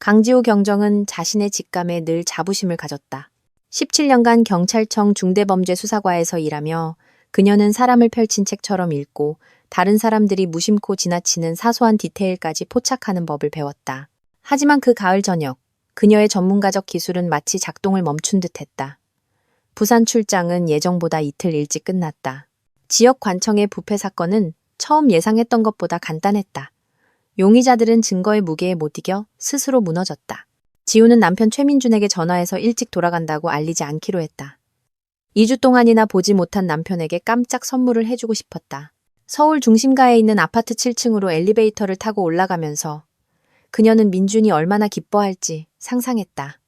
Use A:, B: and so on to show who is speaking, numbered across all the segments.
A: 강지우 경정은 자신의 직감에 늘 자부심을 가졌다. 17년간 경찰청 중대범죄수사과에서 일하며 그녀는 사람을 펼친 책처럼 읽고 다른 사람들이 무심코 지나치는 사소한 디테일까지 포착하는 법을 배웠다. 하지만 그 가을 저녁, 그녀의 전문가적 기술은 마치 작동을 멈춘 듯했다. 부산 출장은 예정보다 이틀 일찍 끝났다. 지역 관청의 부패 사건은 처음 예상했던 것보다 간단했다. 용의자들은 증거의 무게에 못 이겨 스스로 무너졌다. 지우는 남편 최민준에게 전화해서 일찍 돌아간다고 알리지 않기로 했다. 2주 동안이나 보지 못한 남편에게 깜짝 선물을 해주고 싶었다. 서울 중심가에 있는 아파트 7층으로 엘리베이터를 타고 올라가면서 그녀는 민준이 얼마나 기뻐할지 상상했다.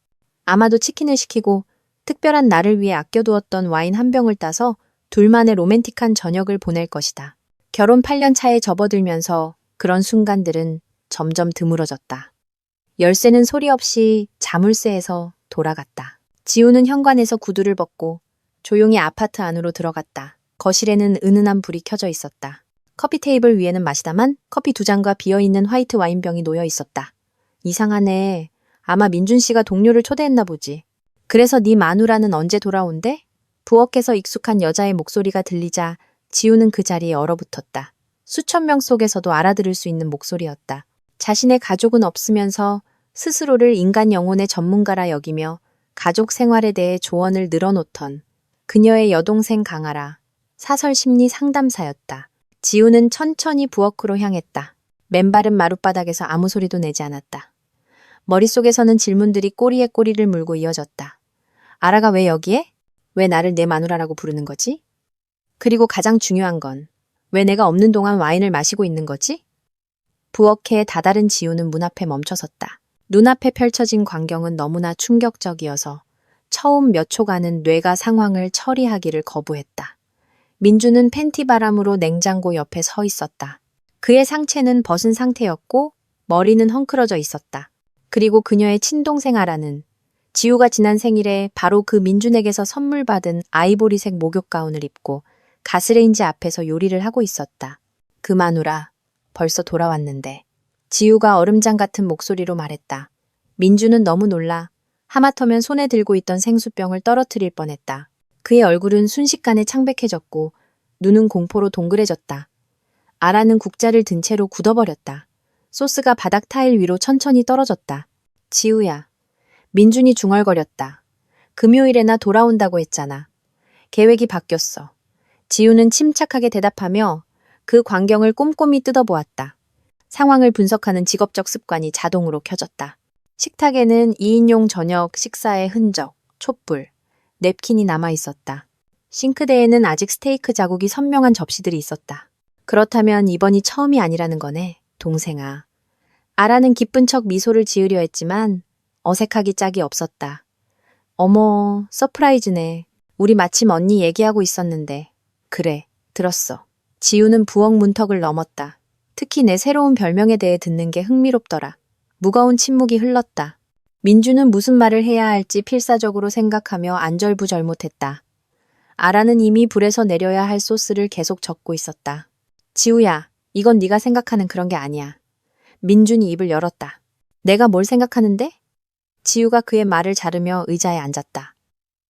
A: 아마도 치킨을 시키고 특별한 날을 위해 아껴두었던 와인 한 병을 따서 둘만의 로맨틱한 저녁을 보낼 것이다. 결혼 8년 차에 접어들면서 그런 순간들은 점점 드물어졌다. 열쇠는 소리 없이 자물쇠에서 돌아갔다. 지우는 현관에서 구두를 벗고 조용히 아파트 안으로 들어갔다. 거실에는 은은한 불이 켜져 있었다. 커피 테이블 위에는 마시다만 커피 2잔과 비어있는 화이트 와인병이 놓여 있었다. 이상하네. 아마 민준 씨가 동료를 초대했나 보지. 그래서 네 마누라는 언제 돌아온대? 부엌에서 익숙한 여자의 목소리가 들리자 지우는 그 자리에 얼어붙었다. 수천 명 속에서도 알아들을 수 있는 목소리였다. 자신의 가족은 없으면서 스스로를 인간 영혼의 전문가라 여기며 가족 생활에 대해 조언을 늘어놓던 그녀의 여동생 강아라, 사설 심리 상담사였다. 지우는 천천히 부엌으로 향했다. 맨발은 마룻바닥에서 아무 소리도 내지 않았다. 머릿속에서는 질문들이 꼬리에 꼬리를 물고 이어졌다. 아라가 왜 여기에? 왜 나를 내 마누라라고 부르는 거지? 그리고 가장 중요한 건 왜 내가 없는 동안 와인을 마시고 있는 거지? 부엌에 다다른 지우는 문 앞에 멈춰섰다. 눈앞에 펼쳐진 광경은 너무나 충격적이어서 처음 몇 초간은 뇌가 상황을 처리하기를 거부했다. 민주는 팬티 바람으로 냉장고 옆에 서 있었다. 그의 상체는 벗은 상태였고 머리는 헝클어져 있었다. 그리고 그녀의 친동생 아라는 지우가 지난 생일에 바로 그 민준에게서 선물 받은 아이보리색 목욕 가운을 입고 가스레인지 앞에서 요리를 하고 있었다. 그 마누라, 벌써 돌아왔는데. 지우가 얼음장 같은 목소리로 말했다. 민주는 너무 놀라 하마터면 손에 들고 있던 생수병을 떨어뜨릴 뻔했다. 그의 얼굴은 순식간에 창백해졌고 눈은 공포로 동그래졌다. 아라는 국자를 든 채로 굳어버렸다. 소스가 바닥 타일 위로 천천히 떨어졌다. 지우야. 민준이 중얼거렸다. 금요일에나 돌아온다고 했잖아. 계획이 바뀌었어. 지우는 침착하게 대답하며 그 광경을 꼼꼼히 뜯어보았다. 상황을 분석하는 직업적 습관이 자동으로 켜졌다. 식탁에는 2인용 저녁 식사의 흔적, 촛불, 냅킨이 남아 있었다. 싱크대에는 아직 스테이크 자국이 선명한 접시들이 있었다. 그렇다면 이번이 처음이 아니라는 거네, 동생아. 아라는 기쁜 척 미소를 지으려 했지만 어색하기 짝이 없었다. 어머, 서프라이즈네. 우리 마침 언니 얘기하고 있었는데. 그래, 들었어. 지우는 부엌 문턱을 넘었다. 특히 내 새로운 별명에 대해 듣는 게 흥미롭더라. 무거운 침묵이 흘렀다. 민주는 무슨 말을 해야 할지 필사적으로 생각하며 안절부절 못했다. 아라는 이미 불에서 내려야 할 소스를 계속 젓고 있었다. 지우야, 이건 네가 생각하는 그런 게 아니야. 민준이 입을 열었다. 내가 뭘 생각하는데? 지우가 그의 말을 자르며 의자에 앉았다.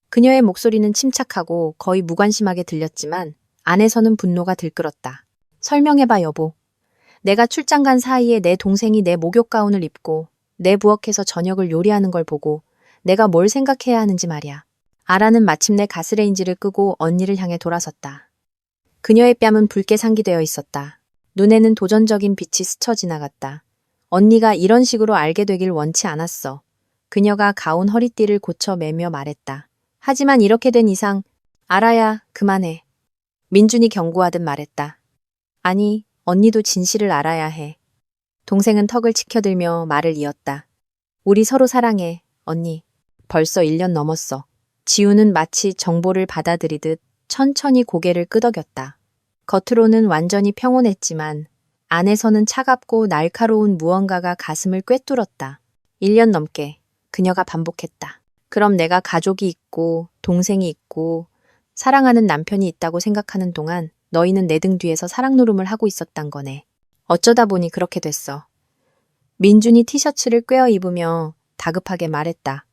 A: 그녀의 목소리는 침착하고 거의 무관심하게 들렸지만 안에서는 분노가 들끓었다. 설명해봐, 여보. 내가 출장 간 사이에 내 동생이 내 목욕 가운을 입고 내 부엌에서 저녁을 요리하는 걸 보고 내가 뭘 생각해야 하는지 말이야. 아라는 마침내 가스레인지를 끄고 언니를 향해 돌아섰다. 그녀의 뺨은 붉게 상기되어 있었다. 눈에는 도전적인 빛이 스쳐 지나갔다. 언니가 이런 식으로 알게 되길 원치 않았어. 그녀가 가운 허리띠를 고쳐 매며 말했다. 하지만 이렇게 된 이상 아라야, 그만해. 민준이 경고하듯 말했다. 아니, 언니도 진실을 알아야 해. 동생은 턱을 치켜들며 말을 이었다. 우리 서로 사랑해, 언니. 벌써 1년 넘었어. 지우는 마치 정보를 받아들이듯 천천히 고개를 끄덕였다. 겉으로는 완전히 평온했지만 안에서는 차갑고 날카로운 무언가가 가슴을 꿰뚫었다. 1년 넘게 그녀가 반복했다. 그럼 내가 가족이 있고 동생이 있고 사랑하는 남편이 있다고 생각하는 동안 너희는 내 등 뒤에서 사랑 노름을 하고 있었단 거네. 어쩌다 보니 그렇게 됐어. 민준이 티셔츠를 꿰어 입으며 다급하게 말했다.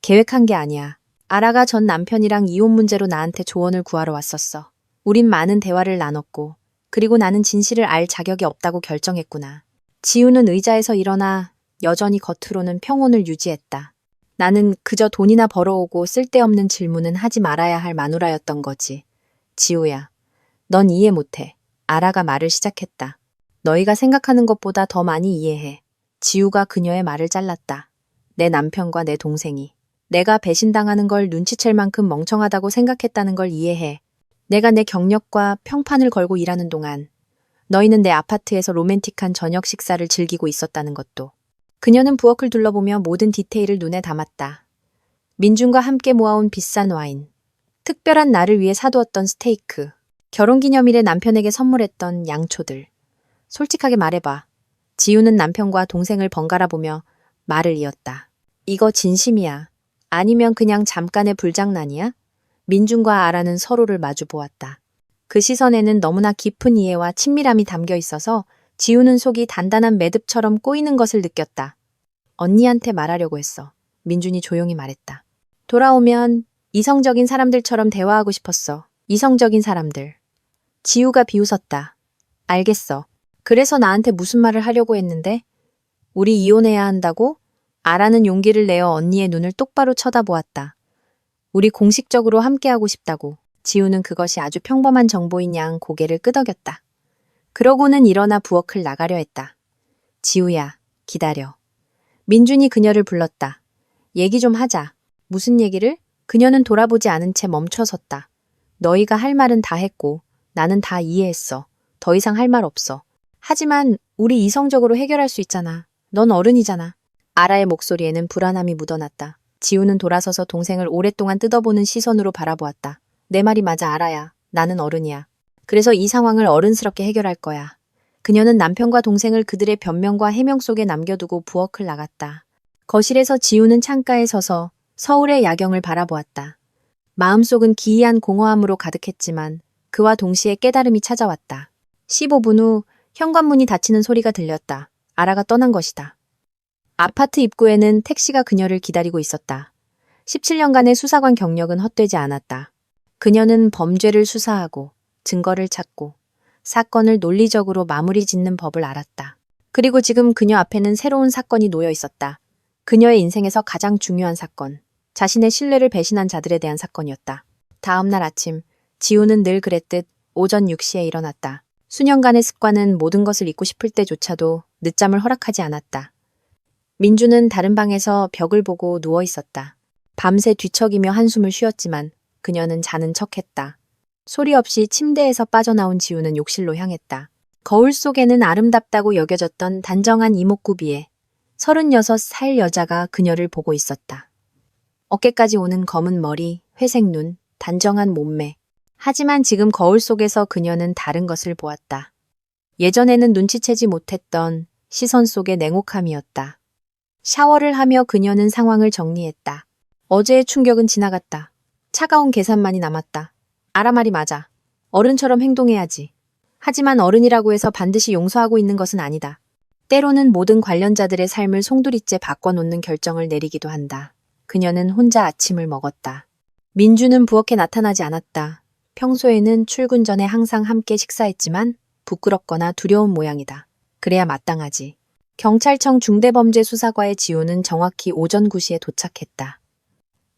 A: 계획한 게 아니야. 아라가 전 남편이랑 이혼 문제로 나한테 조언을 구하러 왔었어. 우린 많은 대화를 나눴고, 그리고 나는 진실을 알 자격이 없다고 결정했구나. 지우는 의자에서 일어나 여전히 겉으로는 평온을 유지했다. 나는 그저 돈이나 벌어오고 쓸데없는 질문은 하지 말아야 할 마누라였던 거지. 지우야, 넌 이해 못해. 아라가 말을 시작했다. 너희가 생각하는 것보다 더 많이 이해해. 지우가 그녀의 말을 잘랐다. 내 남편과 내 동생이. 내가 배신당하는 걸 눈치챌 만큼 멍청하다고 생각했다는 걸 이해해. 내가 내 경력과 평판을 걸고 일하는 동안 너희는 내 아파트에서 로맨틱한 저녁 식사를 즐기고 있었다는 것도. 그녀는 부엌을 둘러보며 모든 디테일을 눈에 담았다. 민준과 함께 모아온 비싼 와인, 특별한 날을 위해 사두었던 스테이크, 결혼기념일에 남편에게 선물했던 양초들. 솔직하게 말해봐. 지우는 남편과 동생을 번갈아 보며 말을 이었다. 이거 진심이야. 아니면 그냥 잠깐의 불장난이야? 민준과 아라는 서로를 마주 보았다. 그 시선에는 너무나 깊은 이해와 친밀함이 담겨 있어서 지우는 속이 단단한 매듭처럼 꼬이는 것을 느꼈다. 언니한테 말하려고 했어. 민준이 조용히 말했다. 돌아오면 이성적인 사람들처럼 대화하고 싶었어. 이성적인 사람들. 지우가 비웃었다. 알겠어. 그래서 나한테 무슨 말을 하려고 했는데? 우리 이혼해야 한다고? 아라는 용기를 내어 언니의 눈을 똑바로 쳐다보았다. 우리 공식적으로 함께하고 싶다고. 지우는 그것이 아주 평범한 정보인 양 고개를 끄덕였다. 그러고는 일어나 부엌을 나가려 했다. 지우야, 기다려. 민준이 그녀를 불렀다. 얘기 좀 하자. 무슨 얘기를? 그녀는 돌아보지 않은 채 멈춰섰다. 너희가 할 말은 다 했고 나는 다 이해했어. 더 이상 할 말 없어. 하지만 우리 이성적으로 해결할 수 있잖아. 넌 어른이잖아. 아라의 목소리에는 불안함이 묻어났다. 지우는 돌아서서 동생을 오랫동안 뜯어보는 시선으로 바라보았다. 내 말이 맞아, 아라야. 나는 어른이야. 그래서 이 상황을 어른스럽게 해결할 거야. 그녀는 남편과 동생을 그들의 변명과 해명 속에 남겨두고 부엌을 나갔다. 거실에서 지우는 창가에 서서 서울의 야경을 바라보았다. 마음속은 기이한 공허함으로 가득했지만 그와 동시에 깨달음이 찾아왔다. 15분 후 현관문이 닫히는 소리가 들렸다. 아라가 떠난 것이다. 아파트 입구에는 택시가 그녀를 기다리고 있었다. 17년간의 수사관 경력은 헛되지 않았다. 그녀는 범죄를 수사하고 증거를 찾고 사건을 논리적으로 마무리 짓는 법을 알았다. 그리고 지금 그녀 앞에는 새로운 사건이 놓여 있었다. 그녀의 인생에서 가장 중요한 사건. 자신의 신뢰를 배신한 자들에 대한 사건이었다. 다음 날 아침, 지우는 늘 그랬듯 오전 6시에 일어났다. 수년간의 습관은 모든 것을 잊고 싶을 때조차도 늦잠을 허락하지 않았다. 민주는 다른 방에서 벽을 보고 누워 있었다. 밤새 뒤척이며 한숨을 쉬었지만 그녀는 자는 척했다. 소리 없이 침대에서 빠져나온 지우는 욕실로 향했다. 거울 속에는 아름답다고 여겨졌던 단정한 이목구비에 36살 여자가 그녀를 보고 있었다. 어깨까지 오는 검은 머리, 회색 눈, 단정한 몸매. 하지만 지금 거울 속에서 그녀는 다른 것을 보았다. 예전에는 눈치채지 못했던 시선 속의 냉혹함이었다. 샤워를 하며 그녀는 상황을 정리했다. 어제의 충격은 지나갔다. 차가운 계산만이 남았다. 아라 말이 맞아. 어른처럼 행동해야지. 하지만 어른이라고 해서 반드시 용서하고 있는 것은 아니다. 때로는 모든 관련자들의 삶을 송두리째 바꿔놓는 결정을 내리기도 한다. 그녀는 혼자 아침을 먹었다. 민주는 부엌에 나타나지 않았다. 평소에는 출근 전에 항상 함께 식사했지만 부끄럽거나 두려운 모양이다. 그래야 마땅하지. 경찰청 중대범죄수사과의 지우는 정확히 오전 9시에 도착했다.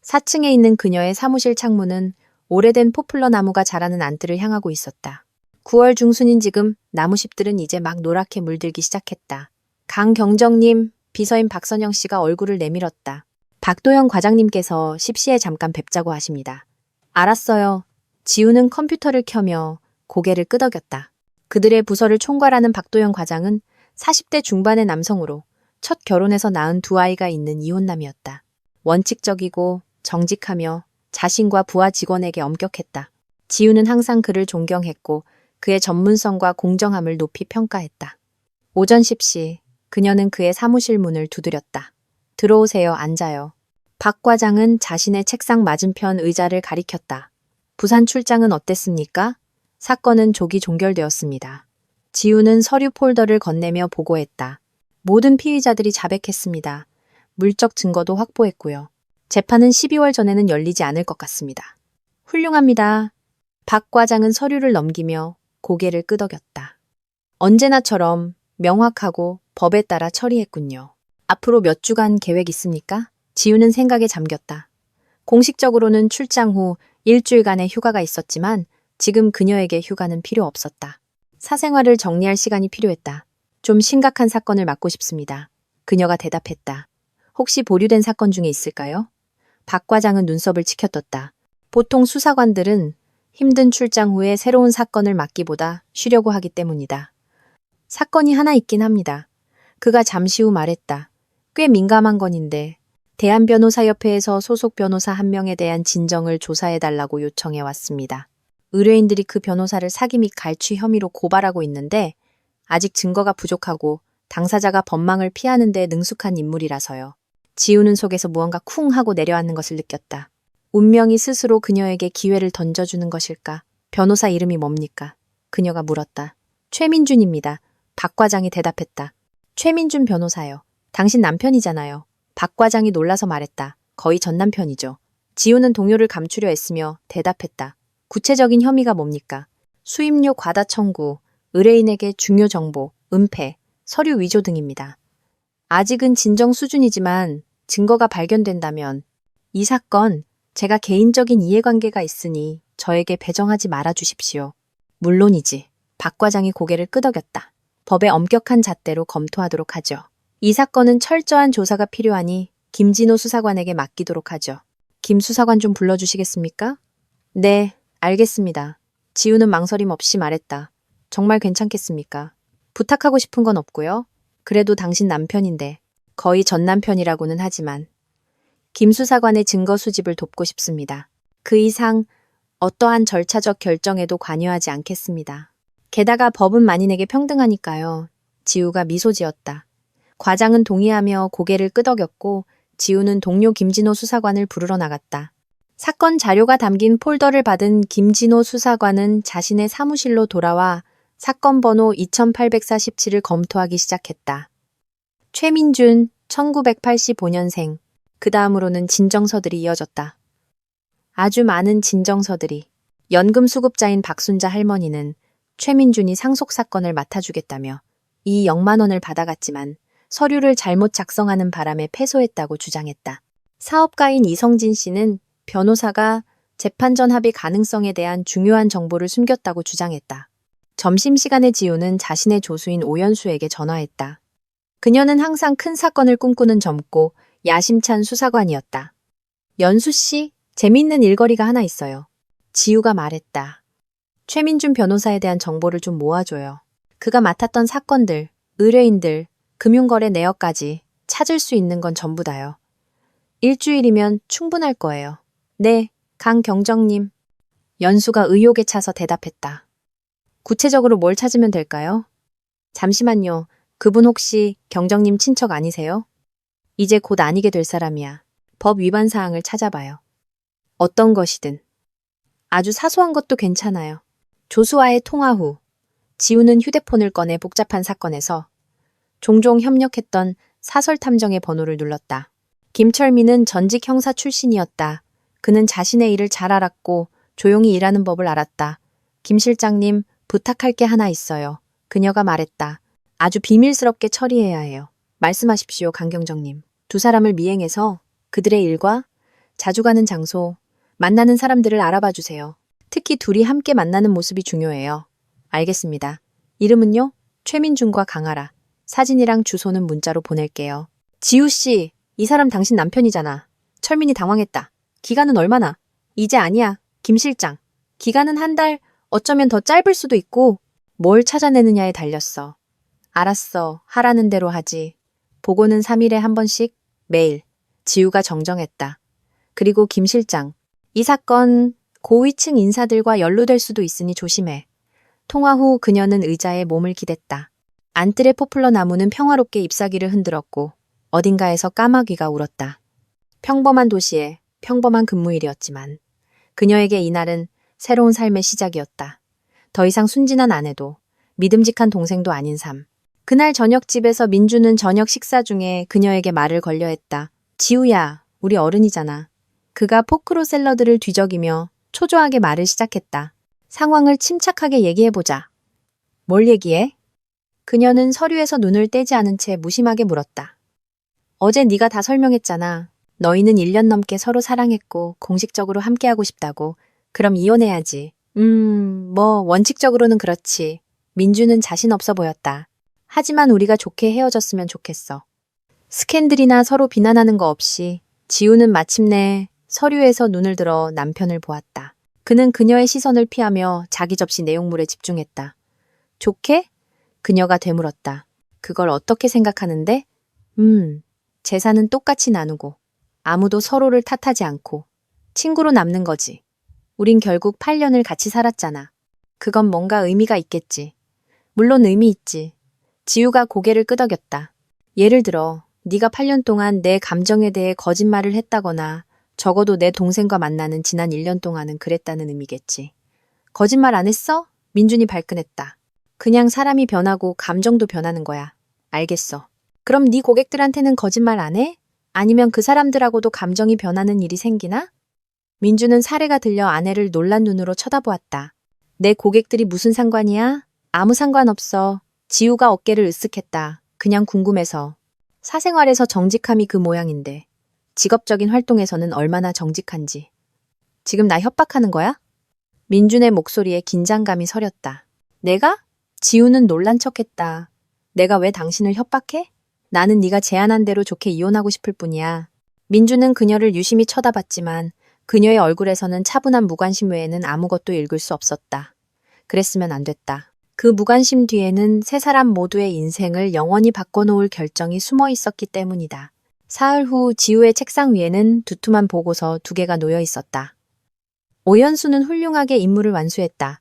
A: 4층에 있는 그녀의 사무실 창문은 오래된 포플러 나무가 자라는 안뜰을 향하고 있었다. 9월 중순인 지금 나무잎들은 이제 막 노랗게 물들기 시작했다. 강경정님, 비서인 박선영 씨가 얼굴을 내밀었다. 박도영 과장님께서 10시에 잠깐 뵙자고 하십니다. 알았어요. 지우는 컴퓨터를 켜며 고개를 끄덕였다. 그들의 부서를 총괄하는 박도영 과장은 40대 중반의 남성으로 첫 결혼해서 낳은 두 아이가 있는 이혼남이었다. 원칙적이고 정직하며 자신과 부하 직원에게 엄격했다. 지우는 항상 그를 존경했고 그의 전문성과 공정함을 높이 평가했다. 오전 10시 그녀는 그의 사무실 문을 두드렸다. 들어오세요. 앉아요. 박 과장은 자신의 책상 맞은편 의자를 가리켰다. 부산 출장은 어땠습니까? 사건은 조기 종결되었습니다. 지우는 서류 폴더를 건네며 보고했다. 모든 피의자들이 자백했습니다. 물적 증거도 확보했고요. 재판은 12월 전에는 열리지 않을 것 같습니다. 훌륭합니다. 박 과장은 서류를 넘기며 고개를 끄덕였다. 언제나처럼 명확하고 법에 따라 처리했군요. 앞으로 몇 주간 계획 있습니까? 지우는 생각에 잠겼다. 공식적으로는 출장 후 일주일간의 휴가가 있었지만 지금 그녀에게 휴가는 필요 없었다. 사생활을 정리할 시간이 필요했다. 좀 심각한 사건을 맡고 싶습니다. 그녀가 대답했다. 혹시 보류된 사건 중에 있을까요? 박 과장은 눈썹을 치켜떴다. 보통 수사관들은 힘든 출장 후에 새로운 사건을 맡기보다 쉬려고 하기 때문이다. 사건이 하나 있긴 합니다. 그가 잠시 후 말했다. 꽤 민감한 건인데 대한변호사협회에서 소속 변호사 한 명에 대한 진정을 조사해달라고 요청해 왔습니다. 의뢰인들이 그 변호사를 사기 및 갈취 혐의로 고발하고 있는데 아직 증거가 부족하고 당사자가 법망을 피하는 데 능숙한 인물이라서요. 지우는 속에서 무언가 쿵 하고 내려앉는 것을 느꼈다. 운명이 스스로 그녀에게 기회를 던져주는 것일까? 변호사 이름이 뭡니까? 그녀가 물었다. 최민준입니다. 박 과장이 대답했다. 최민준 변호사요. 당신 남편이잖아요. 박 과장이 놀라서 말했다. 거의 전 남편이죠. 지우는 동요를 감추려 애쓰며 대답했다. 구체적인 혐의가 뭡니까? 수임료 과다 청구, 의뢰인에게 중요 정보, 은폐, 서류 위조 등입니다. 아직은 진정 수준이지만 증거가 발견된다면 이 사건 제가 개인적인 이해관계가 있으니 저에게 배정하지 말아 주십시오. 물론이지. 박 과장이 고개를 끄덕였다. 법의 엄격한 잣대로 검토하도록 하죠. 이 사건은 철저한 조사가 필요하니 김진호 수사관에게 맡기도록 하죠. 김 수사관 좀 불러주시겠습니까? 네, 알겠습니다. 지우는 망설임 없이 말했다. 정말 괜찮겠습니까? 부탁하고 싶은 건 없고요. 그래도 당신 남편인데 거의 전 남편이라고는 하지만 김 수사관의 증거 수집을 돕고 싶습니다. 그 이상 어떠한 절차적 결정에도 관여하지 않겠습니다. 게다가 법은 만인에게 평등하니까요. 지우가 미소 지었다. 과장은 동의하며 고개를 끄덕였고 지우는 동료 김진호 수사관을 부르러 나갔다. 사건 자료가 담긴 폴더를 받은 김진호 수사관은 자신의 사무실로 돌아와 사건 번호 2847을 검토하기 시작했다. 최민준, 1985년생. 그 다음으로는 진정서들이 이어졌다. 아주 많은 진정서들이. 연금 수급자인 박순자 할머니는 최민준이 상속사건을 맡아주겠다며 이 0만 원을 받아갔지만 서류를 잘못 작성하는 바람에 패소했다고 주장했다. 사업가인 이성진 씨는 변호사가 재판 전 합의 가능성에 대한 중요한 정보를 숨겼다고 주장했다. 점심시간에 지우는 자신의 조수인 오연수에게 전화했다. 그녀는 항상 큰 사건을 꿈꾸는 젊고 야심찬 수사관이었다. 연수 씨, 재미있는 일거리가 하나 있어요. 지우가 말했다. 최민준 변호사에 대한 정보를 좀 모아줘요. 그가 맡았던 사건들, 의뢰인들, 금융거래 내역까지 찾을 수 있는 건 전부 다요. 일주일이면 충분할 거예요. 네, 강 경정님. 연수가 의욕에 차서 대답했다. 구체적으로 뭘 찾으면 될까요? 잠시만요. 그분 혹시 경정님 친척 아니세요? 이제 곧 아니게 될 사람이야. 법 위반 사항을 찾아봐요. 어떤 것이든. 아주 사소한 것도 괜찮아요. 조수와의 통화 후 지우는 휴대폰을 꺼내 복잡한 사건에서 종종 협력했던 사설탐정의 번호를 눌렀다. 김철민은 전직 형사 출신이었다. 그는 자신의 일을 잘 알았고 조용히 일하는 법을 알았다. 김 실장님, 부탁할 게 하나 있어요. 그녀가 말했다. 아주 비밀스럽게 처리해야 해요. 말씀하십시오, 강경정님. 두 사람을 미행해서 그들의 일과 자주 가는 장소, 만나는 사람들을 알아봐 주세요. 특히 둘이 함께 만나는 모습이 중요해요. 알겠습니다. 이름은요? 최민준과 강하라. 사진이랑 주소는 문자로 보낼게요. 지우 씨, 이 사람 당신 남편이잖아. 철민이 당황했다. 기간은 얼마나? 이제 아니야, 김 실장. 기간은 한 달, 어쩌면 더 짧을 수도 있고 뭘 찾아내느냐에 달렸어. 알았어, 하라는 대로 하지. 보고는 3일에 한 번씩, 매일. 지우가 정정했다. 그리고 김 실장, 이 사건 고위층 인사들과 연루될 수도 있으니 조심해. 통화 후 그녀는 의자에 몸을 기댔다. 안뜰의 포플러 나무는 평화롭게 잎사귀를 흔들었고 어딘가에서 까마귀가 울었다. 평범한 도시에 평범한 근무일이었지만 그녀에게 이날은 새로운 삶의 시작이었다. 더 이상 순진한 아내도 믿음직한 동생도 아닌 삶. 그날 저녁집에서 민주는 저녁 식사 중에 그녀에게 말을 걸려 했다. 지우야, 우리 어른이잖아. 그가 포크로 샐러드를 뒤적이며 초조하게 말을 시작했다. 상황을 침착하게 얘기해보자. 뭘 얘기해? 그녀는 서류에서 눈을 떼지 않은 채 무심하게 물었다. 어제 네가 다 설명했잖아. 너희는 1년 넘게 서로 사랑했고 공식적으로 함께하고 싶다고. 그럼 이혼해야지. 원칙적으로는 그렇지. 민주는 자신 없어 보였다. 하지만 우리가 좋게 헤어졌으면 좋겠어. 스캔들이나 서로 비난하는 거 없이 지우는 마침내 서류에서 눈을 들어 남편을 보았다. 그는 그녀의 시선을 피하며 자기 접시 내용물에 집중했다. 좋게? 그녀가 되물었다. 그걸 어떻게 생각하는데? 재산은 똑같이 나누고 아무도 서로를 탓하지 않고 친구로 남는 거지. 우린 결국 8년을 같이 살았잖아. 그건 뭔가 의미가 있겠지. 물론 의미 있지. 지우가 고개를 끄덕였다. 예를 들어 네가 8년 동안 내 감정에 대해 거짓말을 했다거나 적어도 내 동생과 만나는 지난 1년 동안은 그랬다는 의미겠지. 거짓말 안 했어? 민준이 발끈했다. 그냥 사람이 변하고 감정도 변하는 거야. 알겠어. 그럼 네 고객들한테는 거짓말 안 해? 아니면 그 사람들하고도 감정이 변하는 일이 생기나? 민주는 사례가 들려 아내를 놀란 눈으로 쳐다보았다. 내 고객들이 무슨 상관이야? 아무 상관없어. 지우가 어깨를 으쓱했다. 그냥 궁금해서. 사생활에서 정직함이 그 모양인데 직업적인 활동에서는 얼마나 정직한지. 지금 나 협박하는 거야? 민준의 목소리에 긴장감이 서렸다. 내가? 지우는 놀란 척했다. 내가 왜 당신을 협박해? 나는 네가 제안한 대로 좋게 이혼하고 싶을 뿐이야. 민주는 그녀를 유심히 쳐다봤지만 그녀의 얼굴에서는 차분한 무관심 외에는 아무것도 읽을 수 없었다. 그랬으면 안 됐다. 그 무관심 뒤에는 세 사람 모두의 인생을 영원히 바꿔놓을 결정이 숨어 있었기 때문이다. 사흘 후 지우의 책상 위에는 두툼한 보고서 2개가 놓여 있었다. 오연수는 훌륭하게 임무를 완수했다.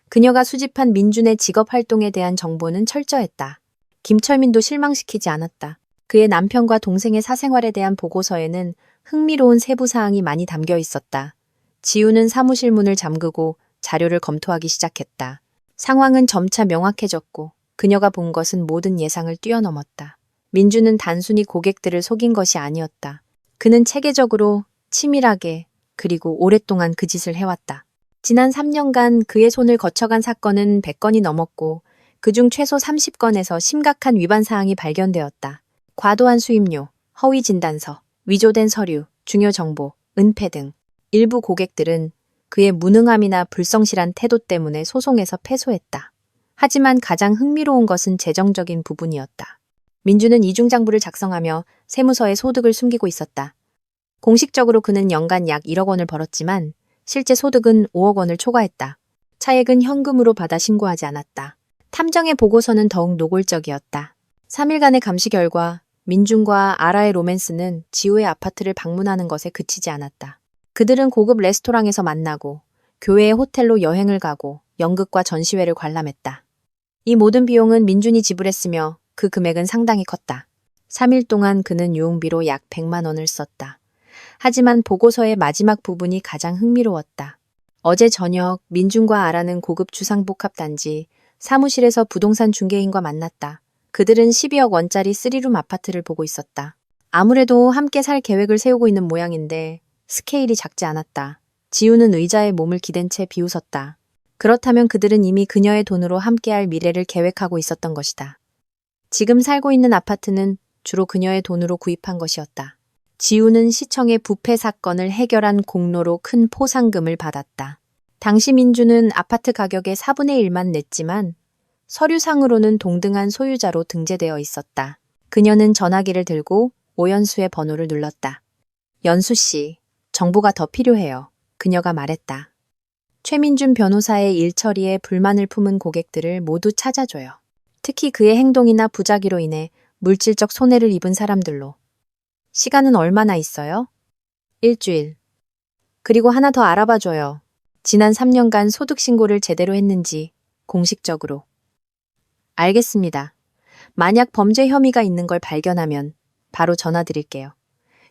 A: 그녀가 수집한 민준의 직업 활동에 대한 정보는 철저했다. 김철민도 실망시키지 않았다. 그의 남편과 동생의 사생활에 대한 보고서에는 흥미로운 세부 사항이 많이 담겨 있었다. 지우는 사무실 문을 잠그고 자료를 검토하기 시작했다. 상황은 점차 명확해졌고 그녀가 본 것은 모든 예상을 뛰어넘었다. 민주는 단순히 고객들을 속인 것이 아니었다. 그는 체계적으로, 치밀하게, 그리고 오랫동안 그 짓을 해왔다. 지난 3년간 그의 손을 거쳐간 사건은 100건이 넘었고 그중 최소 30건에서 심각한 위반 사항이 발견되었다. 과도한 수임료, 허위 진단서, 위조된 서류, 중요 정보, 은폐 등 일부 고객들은 그의 무능함이나 불성실한 태도 때문에 소송에서 패소했다. 하지만 가장 흥미로운 것은 재정적인 부분이었다. 민주는 이중장부를 작성하며 세무서에 소득을 숨기고 있었다. 공식적으로 그는 연간 약 1억 원을 벌었지만 실제 소득은 5억 원을 초과했다. 차액은 현금으로 받아 신고하지 않았다. 탐정의 보고서는 더욱 노골적이었다. 3일간의 감시 결과 민준과 아라의 로맨스는 지우의 아파트를 방문하는 것에 그치지 않았다. 그들은 고급 레스토랑에서 만나고 교외의 호텔로 여행을 가고 연극과 전시회를 관람했다. 이 모든 비용은 민준이 지불했으며 그 금액은 상당히 컸다. 3일 동안 그는 유흥비로 약 100만 원을 썼다. 하지만 보고서의 마지막 부분이 가장 흥미로웠다. 어제 저녁 민준과 아라는 고급 주상복합 단지 사무실에서 부동산 중개인과 만났다. 그들은 12억 원짜리 3룸 아파트를 보고 있었다. 아무래도 함께 살 계획을 세우고 있는 모양인데 스케일이 작지 않았다. 지우는 의자에 몸을 기댄 채 비웃었다. 그렇다면 그들은 이미 그녀의 돈으로 함께할 미래를 계획하고 있었던 것이다. 지금 살고 있는 아파트는 주로 그녀의 돈으로 구입한 것이었다. 지우는 시청의 부패 사건을 해결한 공로로 큰 포상금을 받았다. 당시 민주는 아파트 가격의 4분의 1만 냈지만 서류상으로는 동등한 소유자로 등재되어 있었다. 그녀는 전화기를 들고 오연수의 번호를 눌렀다. 연수 씨, 정보가 더 필요해요. 그녀가 말했다. 최민준 변호사의 일 처리에 불만을 품은 고객들을 모두 찾아줘요. 특히 그의 행동이나 부작위로 인해 물질적 손해를 입은 사람들로. 시간은 얼마나 있어요? 일주일. 그리고 하나 더 알아봐줘요. 지난 3년간 소득 신고를 제대로 했는지 공식적으로. 알겠습니다. 만약 범죄 혐의가 있는 걸 발견하면 바로 전화드릴게요.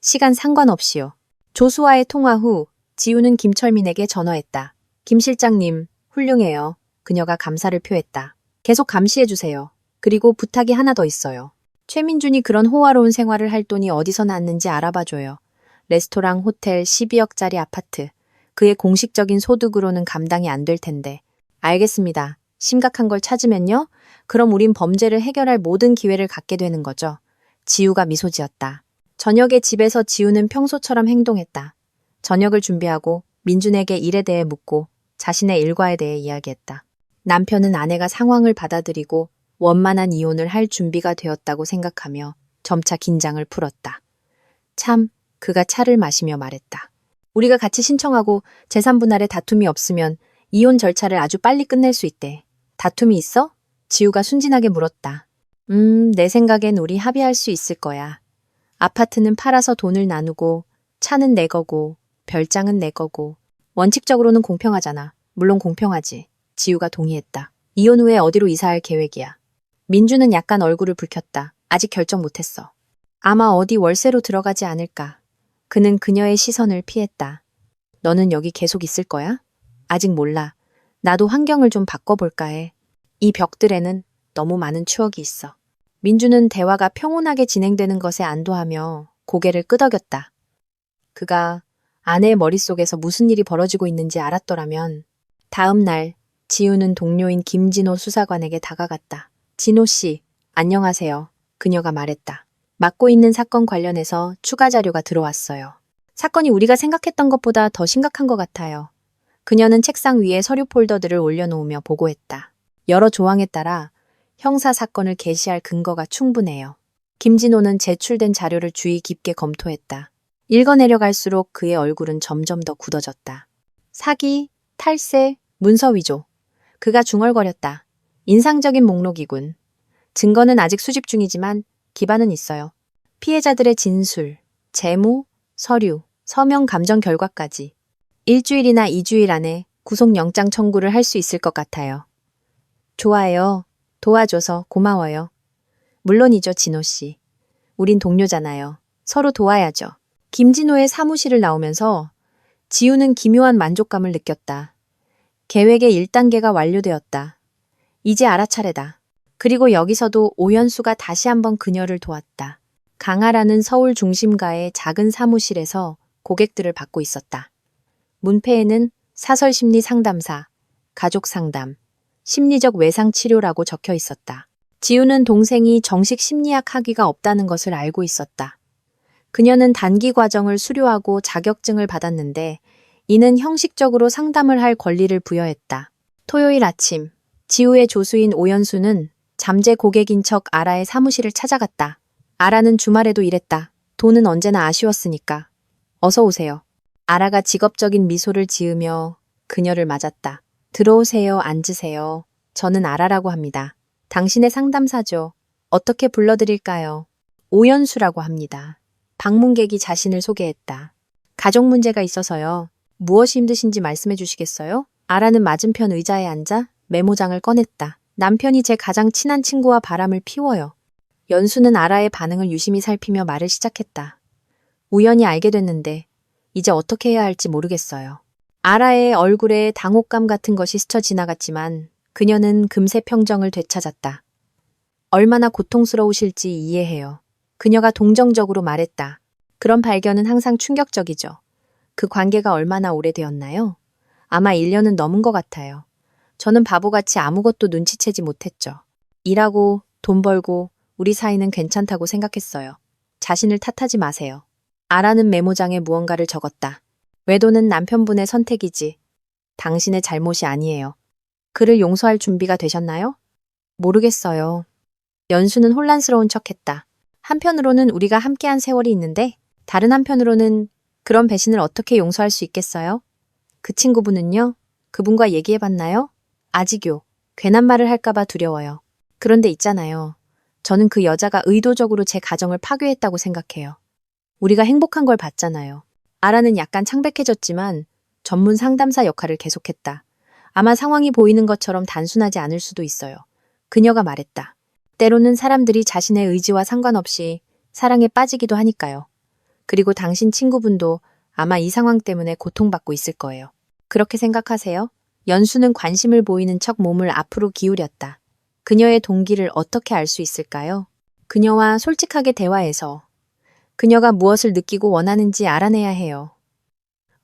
A: 시간 상관없이요. 조수와의 통화 후 지우는 김철민에게 전화했다. 김 실장님, 훌륭해요. 그녀가 감사를 표했다. 계속 감시해주세요. 그리고 부탁이 하나 더 있어요. 최민준이 그런 호화로운 생활을 할 돈이 어디서 났는지 알아봐줘요. 레스토랑, 호텔, 12억짜리 아파트. 그의 공식적인 소득으로는 감당이 안 될 텐데. 알겠습니다. 심각한 걸 찾으면요? 그럼 우린 범죄를 해결할 모든 기회를 갖게 되는 거죠. 지우가 미소 지었다. 저녁에 집에서 지우는 평소처럼 행동했다. 저녁을 준비하고 민준에게 일에 대해 묻고 자신의 일과에 대해 이야기했다. 남편은 아내가 상황을 받아들이고 원만한 이혼을 할 준비가 되었다고 생각하며 점차 긴장을 풀었다. 참, 그가 차를 마시며 말했다. 우리가 같이 신청하고 재산 분할에 다툼이 없으면 이혼 절차를 아주 빨리 끝낼 수 있대. 다툼이 있어? 지우가 순진하게 물었다. 내 생각엔 우리 합의할 수 있을 거야. 아파트는 팔아서 돈을 나누고 차는 내 거고 별장은 내 거고 원칙적으로는 공평하잖아. 물론 공평하지. 지우가 동의했다. 이혼 후에 어디로 이사할 계획이야. 민주는 약간 얼굴을 붉혔다. 아직 결정 못했어. 아마 어디 월세로 들어가지 않을까. 그는 그녀의 시선을 피했다. 너는 여기 계속 있을 거야? 아직 몰라. 나도 환경을 좀 바꿔볼까 해. 이 벽들에는 너무 많은 추억이 있어. 민주는 대화가 평온하게 진행되는 것에 안도하며 고개를 끄덕였다. 그가 아내의 머릿속에서 무슨 일이 벌어지고 있는지 알았더라면. 다음 날 지우는 동료인 김진호 수사관에게 다가갔다. 진호 씨, 안녕하세요. 그녀가 말했다. 맡고 있는 사건 관련해서 추가 자료가 들어왔어요. 사건이 우리가 생각했던 것보다 더 심각한 것 같아요. 그녀는 책상 위에 서류 폴더들을 올려놓으며 보고했다. 여러 조항에 따라 형사 사건을 개시할 근거가 충분해요. 김진호는 제출된 자료를 주의 깊게 검토했다. 읽어내려갈수록 그의 얼굴은 점점 더 굳어졌다. 사기, 탈세, 문서 위조. 그가 중얼거렸다. 인상적인 목록이군. 증거는 아직 수집 중이지만 기반은 있어요. 피해자들의 진술, 재무, 서류, 서명 감정 결과까지. 일주일이나 2주일 안에 구속영장 청구를 할 수 있을 것 같아요. 좋아요. 도와줘서 고마워요. 물론이죠, 진호 씨. 우린 동료잖아요. 서로 도와야죠. 김진호의 사무실을 나오면서 지우는 기묘한 만족감을 느꼈다. 계획의 1단계가 완료되었다. 이제 알아차례다. 그리고 여기서도 오연수가 다시 한번 그녀를 도왔다. 강하라는 서울 중심가의 작은 사무실에서 고객들을 받고 있었다. 문패에는 사설심리 상담사, 가족 상담, 심리적 외상 치료라고 적혀 있었다. 지우는 동생이 정식 심리학 학위가 없다는 것을 알고 있었다. 그녀는 단기 과정을 수료하고 자격증을 받았는데 이는 형식적으로 상담을 할 권리를 부여했다. 토요일 아침, 지우의 조수인 오연수는 잠재 고객인 척 아라의 사무실을 찾아갔다. 아라는 주말에도 일했다. 돈은 언제나 아쉬웠으니까. 어서 오세요. 아라가 직업적인 미소를 지으며 그녀를 맞았다. 들어오세요. 앉으세요. 저는 아라라고 합니다. 당신의 상담사죠. 어떻게 불러드릴까요? 오연수라고 합니다. 방문객이 자신을 소개했다. 가족 문제가 있어서요. 무엇이 힘드신지 말씀해 주시겠어요? 아라는 맞은편 의자에 앉아 메모장을 꺼냈다. 남편이 제 가장 친한 친구와 바람을 피워요. 연수는 아라의 반응을 유심히 살피며 말을 시작했다. 우연히 알게 됐는데 이제 어떻게 해야 할지 모르겠어요. 아라의 얼굴에 당혹감 같은 것이 스쳐 지나갔지만 그녀는 금세 평정을 되찾았다. 얼마나 고통스러우실지 이해해요. 그녀가 동정적으로 말했다. 그런 발견은 항상 충격적이죠. 그 관계가 얼마나 오래되었나요? 아마 1년은 넘은 것 같아요. 저는 바보같이 아무것도 눈치채지 못했죠. 일하고 돈 벌고 우리 사이는 괜찮다고 생각했어요. 자신을 탓하지 마세요. 아라는 메모장에 무언가를 적었다. 외도는 남편분의 선택이지. 당신의 잘못이 아니에요. 그를 용서할 준비가 되셨나요? 모르겠어요. 연수는 혼란스러운 척했다. 한편으로는 우리가 함께한 세월이 있는데 다른 한편으로는 그런 배신을 어떻게 용서할 수 있겠어요? 그 친구분은요? 그분과 얘기해봤나요? 아직요. 괜한 말을 할까봐 두려워요. 그런데 있잖아요. 저는 그 여자가 의도적으로 제 가정을 파괴했다고 생각해요. 우리가 행복한 걸 봤잖아요. 아라는 약간 창백해졌지만 전문 상담사 역할을 계속했다. 아마 상황이 보이는 것처럼 단순하지 않을 수도 있어요. 그녀가 말했다. 때로는 사람들이 자신의 의지와 상관없이 사랑에 빠지기도 하니까요. 그리고 당신 친구분도 아마 이 상황 때문에 고통받고 있을 거예요. 그렇게 생각하세요? 연수는 관심을 보이는 척 몸을 앞으로 기울였다. 그녀의 동기를 어떻게 알 수 있을까요? 그녀와 솔직하게 대화해서 그녀가 무엇을 느끼고 원하는지 알아내야 해요.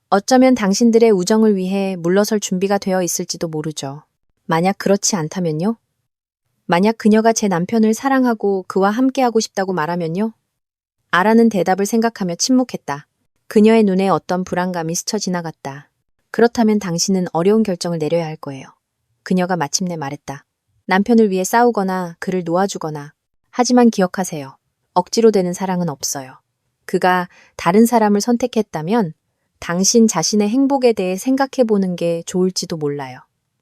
A: 어쩌면 당신들의 우정을 위해 물러설 준비가 되어 있을지도 모르죠. 만약 그렇지 않다면요? 만약 그녀가 제 남편을 사랑하고 그와 함께하고 싶다고 말하면요? 아라는 대답을 생각하며 침묵했다. 그녀의 눈에 어떤 불안감이 스쳐 지나갔다. 그렇다면 당신은 어려운 결정을 내려야 할 거예요. 그녀가 마침내 말했다. 남편을 위해 싸우거나 그를 놓아주거나. 하지만 기억하세요. 억지로 되는 사랑은 없어요. 그가 다른 사람을 선택했다면 당신 자신의 행복에 대해 생각해 보는 게 좋을지도 몰라요.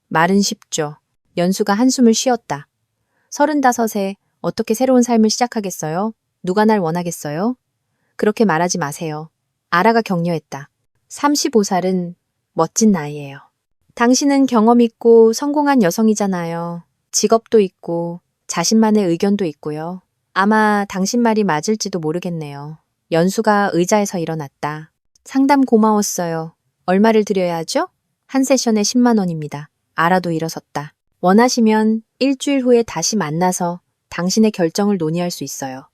A: 말은 쉽죠. 연수가 한숨을 쉬었다. 35에 어떻게 새로운 삶을 시작하겠어요? 누가 날 원하겠어요? 그렇게 말하지 마세요. 아라가 격려했다. 35살은 멋진 나이예요. 당신은 경험 있고 성공한 여성이잖아요. 직업도 있고 자신만의 의견도 있고요. 아마 당신 말이 맞을지도 모르겠네요. 연수가 의자에서 일어났다. 상담 고마웠어요. 얼마를 드려야 하죠? 한 세션에 10만 원입니다. 아라도 일어섰다. 원하시면 일주일 후에 다시 만나서 당신의 결정을 논의할 수 있어요.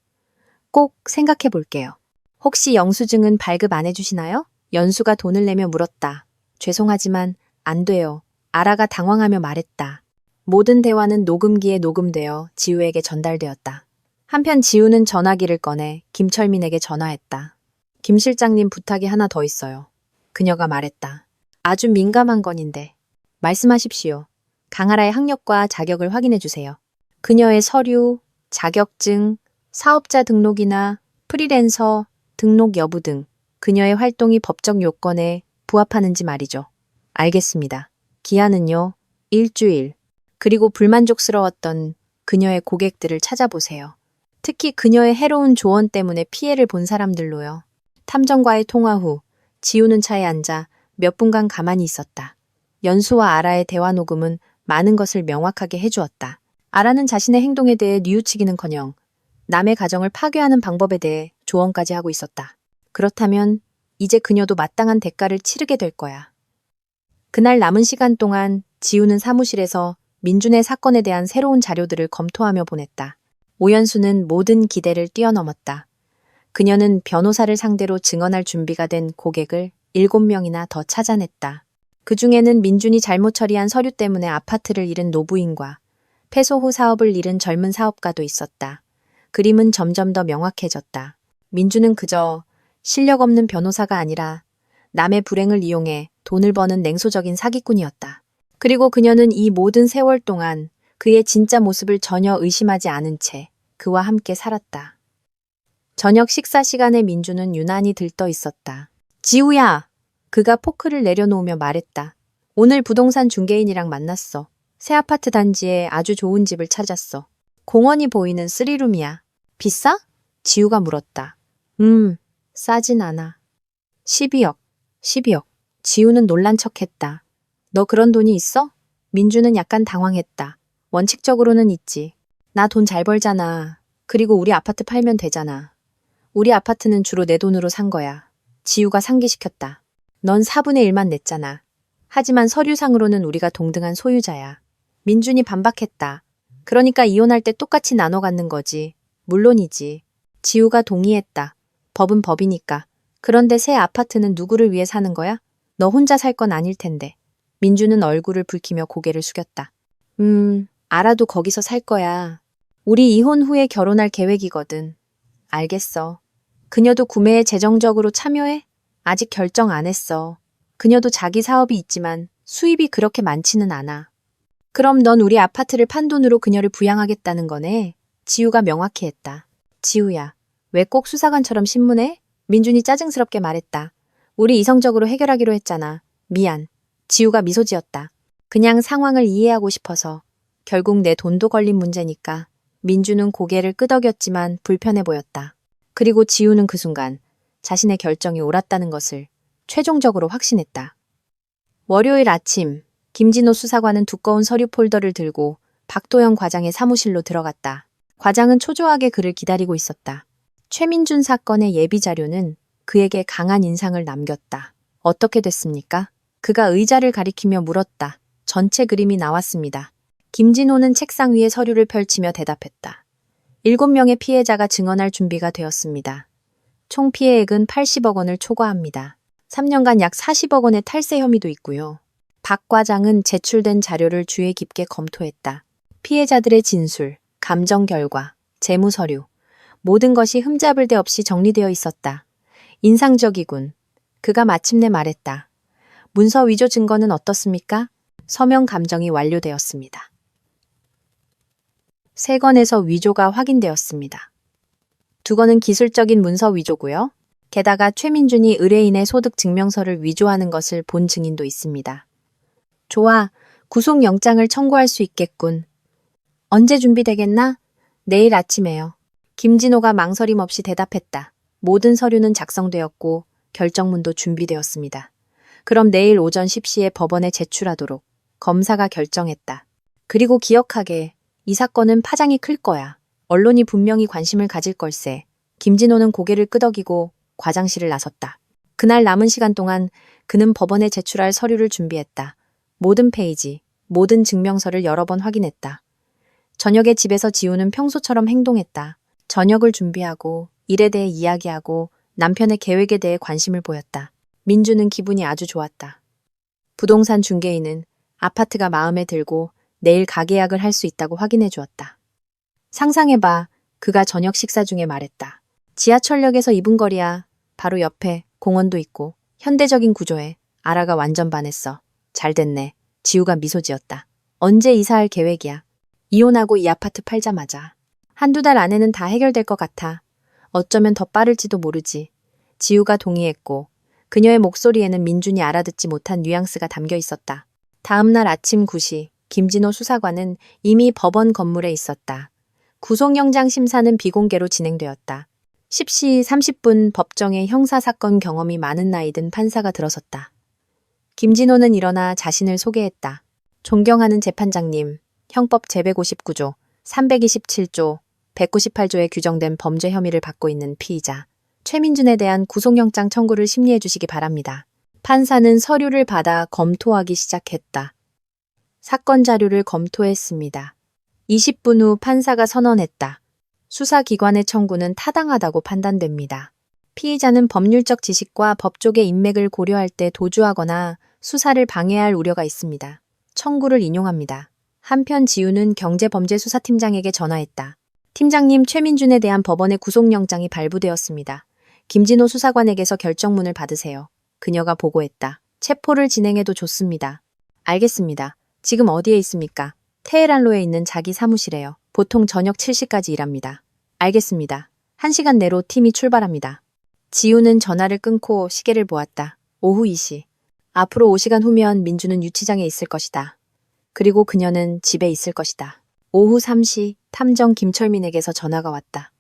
A: 꼭 생각해 볼게요. 혹시 영수증은 발급 안 해주시나요? 연수가 돈을 내며 물었다. 죄송하지만 안 돼요. 아라가 당황하며 말했다. 모든 대화는 녹음기에 녹음되어 지우에게 전달되었다. 한편 지우는 전화기를 꺼내 김철민에게 전화했다. 김 실장님 부탁이 하나 더 있어요. 그녀가 말했다. 아주 민감한 건인데. 말씀하십시오. 강아라의 학력과 자격을 확인해 주세요. 그녀의 서류, 자격증, 사업자 등록이나 프리랜서 등록 여부 등 그녀의 활동이 법적 요건에 부합하는지 말이죠. 알겠습니다. 기한은요, 일주일. 그리고 불만족스러웠던 그녀의 고객들을 찾아보세요. 특히 그녀의 해로운 조언 때문에 피해를 본 사람들로요. 탐정과의 통화 후 지우는 차에 앉아 몇 분간 가만히 있었다. 연수와 아라의 대화 녹음은 많은 것을 명확하게 해주었다. 아라는 자신의 행동에 대해 뉘우치기는커녕 남의 가정을 파괴하는 방법에 대해 조언까지 하고 있었다. 그렇다면 이제 그녀도 마땅한 대가를 치르게 될 거야. 그날 남은 시간 동안 지우는 사무실에서 민준의 사건에 대한 새로운 자료들을 검토하며 보냈다. 오연수는 모든 기대를 뛰어넘었다. 그녀는 변호사를 상대로 증언할 준비가 된 고객을 7명이나 더 찾아냈다. 그 중에는 민준이 잘못 처리한 서류 때문에 아파트를 잃은 노부인과 폐소 후 사업을 잃은 젊은 사업가도 있었다. 그림은 점점 더 명확해졌다. 민준은 그저 실력 없는 변호사가 아니라 남의 불행을 이용해 돈을 버는 냉소적인 사기꾼이었다. 그리고 그녀는 이 모든 세월 동안 그의 진짜 모습을 전혀 의심하지 않은 채 그와 함께 살았다. 저녁 식사 시간에 민준은 유난히 들떠 있었다. 지우야! 그가 포크를 내려놓으며 말했다. 오늘 부동산 중개인이랑 만났어. 새 아파트 단지에 아주 좋은 집을 찾았어. 공원이 보이는 3룸이야. 비싸? 지우가 물었다. 싸진 않아. 12억. 12억. 지우는 놀란 척했다. 너 그런 돈이 있어? 민주는 약간 당황했다. 원칙적으로는 있지. 나 돈 잘 벌잖아. 그리고 우리 아파트 팔면 되잖아. 우리 아파트는 주로 내 돈으로 산 거야. 지우가 상기시켰다. 넌 4분의 1만 냈잖아. 하지만 서류상으로는 우리가 동등한 소유자야. 민준이 반박했다. 그러니까 이혼할 때 똑같이 나눠 갖는 거지. 물론이지. 지우가 동의했다. 법은 법이니까. 그런데 새 아파트는 누구를 위해 사는 거야? 너 혼자 살 건 아닐 텐데. 민주는 얼굴을 붉히며 고개를 숙였다. 알아도 거기서 살 거야. 우리 이혼 후에 결혼할 계획이거든. 알겠어. 그녀도 구매에 재정적으로 참여해? 아직 결정 안 했어. 그녀도 자기 사업이 있지만 수입이 그렇게 많지는 않아. 그럼 넌 우리 아파트를 판 돈으로 그녀를 부양하겠다는 거네? 지우가 명확히 했다. 지우야, 왜 꼭 수사관처럼 신문해? 민준이 짜증스럽게 말했다. 우리 이성적으로 해결하기로 했잖아. 미안. 지우가 미소 지었다. 그냥 상황을 이해하고 싶어서. 결국 내 돈도 걸린 문제니까. 민주는 고개를 끄덕였지만 불편해 보였다. 그리고 지우는 그 순간 자신의 결정이 옳았다는 것을 최종적으로 확신했다. 월요일 아침, 김진호 수사관은 두꺼운 서류 폴더를 들고 박도영 과장의 사무실로 들어갔다. 과장은 초조하게 그를 기다리고 있었다. 최민준 사건의 예비 자료는 그에게 강한 인상을 남겼다. 어떻게 됐습니까? 그가 의자를 가리키며 물었다. 전체 그림이 나왔습니다. 김진호는 책상 위에 서류를 펼치며 대답했다. 7명의 피해자가 증언할 준비가 되었습니다. 총 피해액은 80억 원을 초과합니다. 3년간 약 40억 원의 탈세 혐의도 있고요. 박 과장은 제출된 자료를 주의 깊게 검토했다. 피해자들의 진술, 감정 결과, 재무 서류, 모든 것이 흠잡을 데 없이 정리되어 있었다. 인상적이군. 그가 마침내 말했다. 문서 위조 증거는 어떻습니까? 서명 감정이 완료되었습니다. 3건에서 위조가 확인되었습니다. 2건은 기술적인 문서 위조고요. 게다가 최민준이 의뢰인의 소득 증명서를 위조하는 것을 본 증인도 있습니다. 좋아, 구속영장을 청구할 수 있겠군. 언제 준비되겠나? 내일 아침에요. 김진호가 망설임 없이 대답했다. 모든 서류는 작성되었고 결정문도 준비되었습니다. 그럼 내일 오전 10시에 법원에 제출하도록 검사가 결정했다. 그리고 기억하게, 이 사건은 파장이 클 거야. 언론이 분명히 관심을 가질 걸세. 김진호는 고개를 끄덕이고 과장실을 나섰다. 그날 남은 시간 동안 그는 법원에 제출할 서류를 준비했다. 모든 페이지, 모든 증명서를 여러 번 확인했다. 저녁에 집에서 지우는 평소처럼 행동했다. 저녁을 준비하고 일에 대해 이야기하고 남편의 계획에 대해 관심을 보였다. 민주는 기분이 아주 좋았다. 부동산 중개인은 아파트가 마음에 들고 내일 가계약을 할 수 있다고 확인해 주었다. 상상해봐. 그가 저녁 식사 중에 말했다. 지하철역에서 2분 거리야. 바로 옆에 공원도 있고 현대적인 구조에. 아라가 완전 반했어. 잘 됐네. 지우가 미소 지었다. 언제 이사할 계획이야? 이혼하고 이 아파트 팔자마자. 1~2달 안에는 다 해결될 것 같아. 어쩌면 더 빠를지도 모르지. 지우가 동의했고 그녀의 목소리에는 민준이 알아듣지 못한 뉘앙스가 담겨 있었다. 다음 날 아침 9시 김진호 수사관은 이미 법원 건물에 있었다. 구속영장 심사는 비공개로 진행되었다. 10시 30분 법정에 형사사건 경험이 많은 나이 든 판사가 들어섰다. 김진호는 일어나 자신을 소개했다. 존경하는 재판장님, 형법 제159조, 327조, 198조에 규정된 범죄 혐의를 받고 있는 피의자 최민준에 대한 구속영장 청구를 심리해 주시기 바랍니다. 판사는 서류를 받아 검토하기 시작했다. 사건 자료를 검토했습니다. 20분 후 판사가 선언했다. 수사기관의 청구는 타당하다고 판단됩니다. 피의자는 법률적 지식과 법조계 인맥을 고려할 때 도주하거나 수사를 방해할 우려가 있습니다. 청구를 인용합니다. 한편 지우는 경제범죄수사팀장에게 전화했다. 팀장님, 최민준에 대한 법원의 구속영장이 발부되었습니다. 김진호 수사관에게서 결정문을 받으세요. 그녀가 보고했다. 체포를 진행해도 좋습니다. 알겠습니다. 지금 어디에 있습니까? 테헤란로에 있는 자기 사무실에요. 보통 저녁 7시까지 일합니다. 알겠습니다. 1시간 내로 팀이 출발합니다. 지우는 전화를 끊고 시계를 보았다. 오후 2시. 앞으로 5시간 후면 민주는 유치장에 있을 것이다. 그리고 그녀는 집에 있을 것이다. 오후 3시 탐정 김철민에게서 전화가 왔다.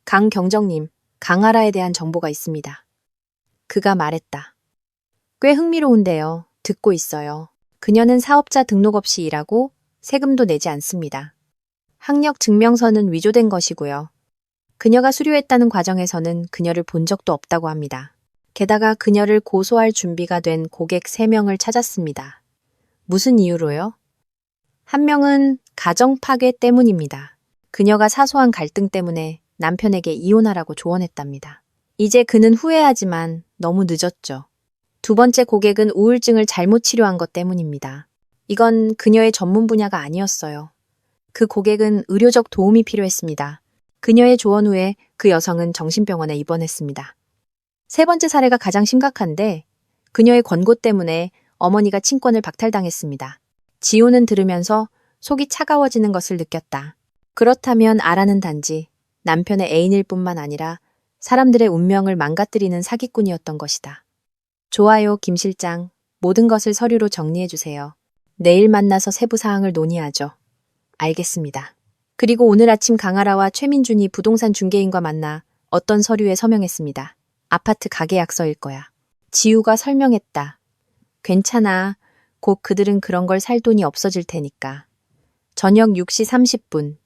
A: 강 경정님, 강아라에 대한 정보가 있습니다. 그가 말했다. 꽤 흥미로운데요. 듣고 있어요. 그녀는 사업자 등록 없이 일하고 세금도 내지 않습니다. 학력 증명서는 위조된 것이고요. 그녀가 수료했다는 과정에서는 그녀를 본 적도 없다고 합니다. 게다가 그녀를 고소할 준비가 된 고객 3명을 찾았습니다. 무슨 이유로요? 한 명은 가정 파괴 때문입니다. 그녀가 사소한 갈등 때문에 남편에게 이혼하라고 조언했답니다. 이제 그는 후회하지만 너무 늦었죠. 2번째 고객은 우울증을 잘못 치료한 것 때문입니다. 이건 그녀의 전문 분야가 아니었어요. 그 고객은 의료적 도움이 필요했습니다. 그녀의 조언 후에 그 여성은 정신병원에 입원했습니다. 3번째 사례가 가장 심각한데 그녀의 권고 때문에 어머니가 친권을 박탈당했습니다. 지호는 들으면서 속이 차가워지는 것을 느꼈다. 그렇다면 아라는 단지 남편의 애인일 뿐만 아니라 사람들의 운명을 망가뜨리는 사기꾼이었던 것이다. 좋아요, 김 실장. 모든 것을 서류로 정리해 주세요. 내일 만나서 세부 사항을 논의하죠. 알겠습니다. 그리고 오늘 아침 강아라와 최민준이 부동산 중개인과 만나 어떤 서류에 서명했습니다. 아파트 가계약서일 거야. 지우가 설명했다. 괜찮아. 곧 그들은 그런 걸 살 돈이 없어질 테니까. 저녁 6시 30분.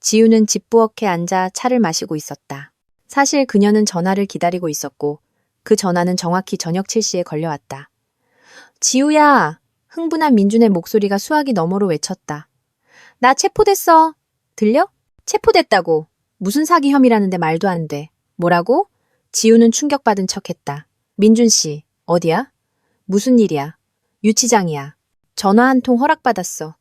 A: 지우는 집부엌에 앉아 차를 마시고 있었다. 사실 그녀는 전화를 기다리고 있었고 그 전화는 정확히 저녁 7시에 걸려왔다. 지우야! 흥분한 민준의 목소리가 수화기 너머로 외쳤다. 나 체포됐어. 들려? 체포됐다고. 무슨 사기 혐의라는데 말도 안 돼. 뭐라고? 지우는 충격받은 척했다. 민준 씨, 어디야? 무슨 일이야? 유치장이야. 전화 한 통 허락받았어.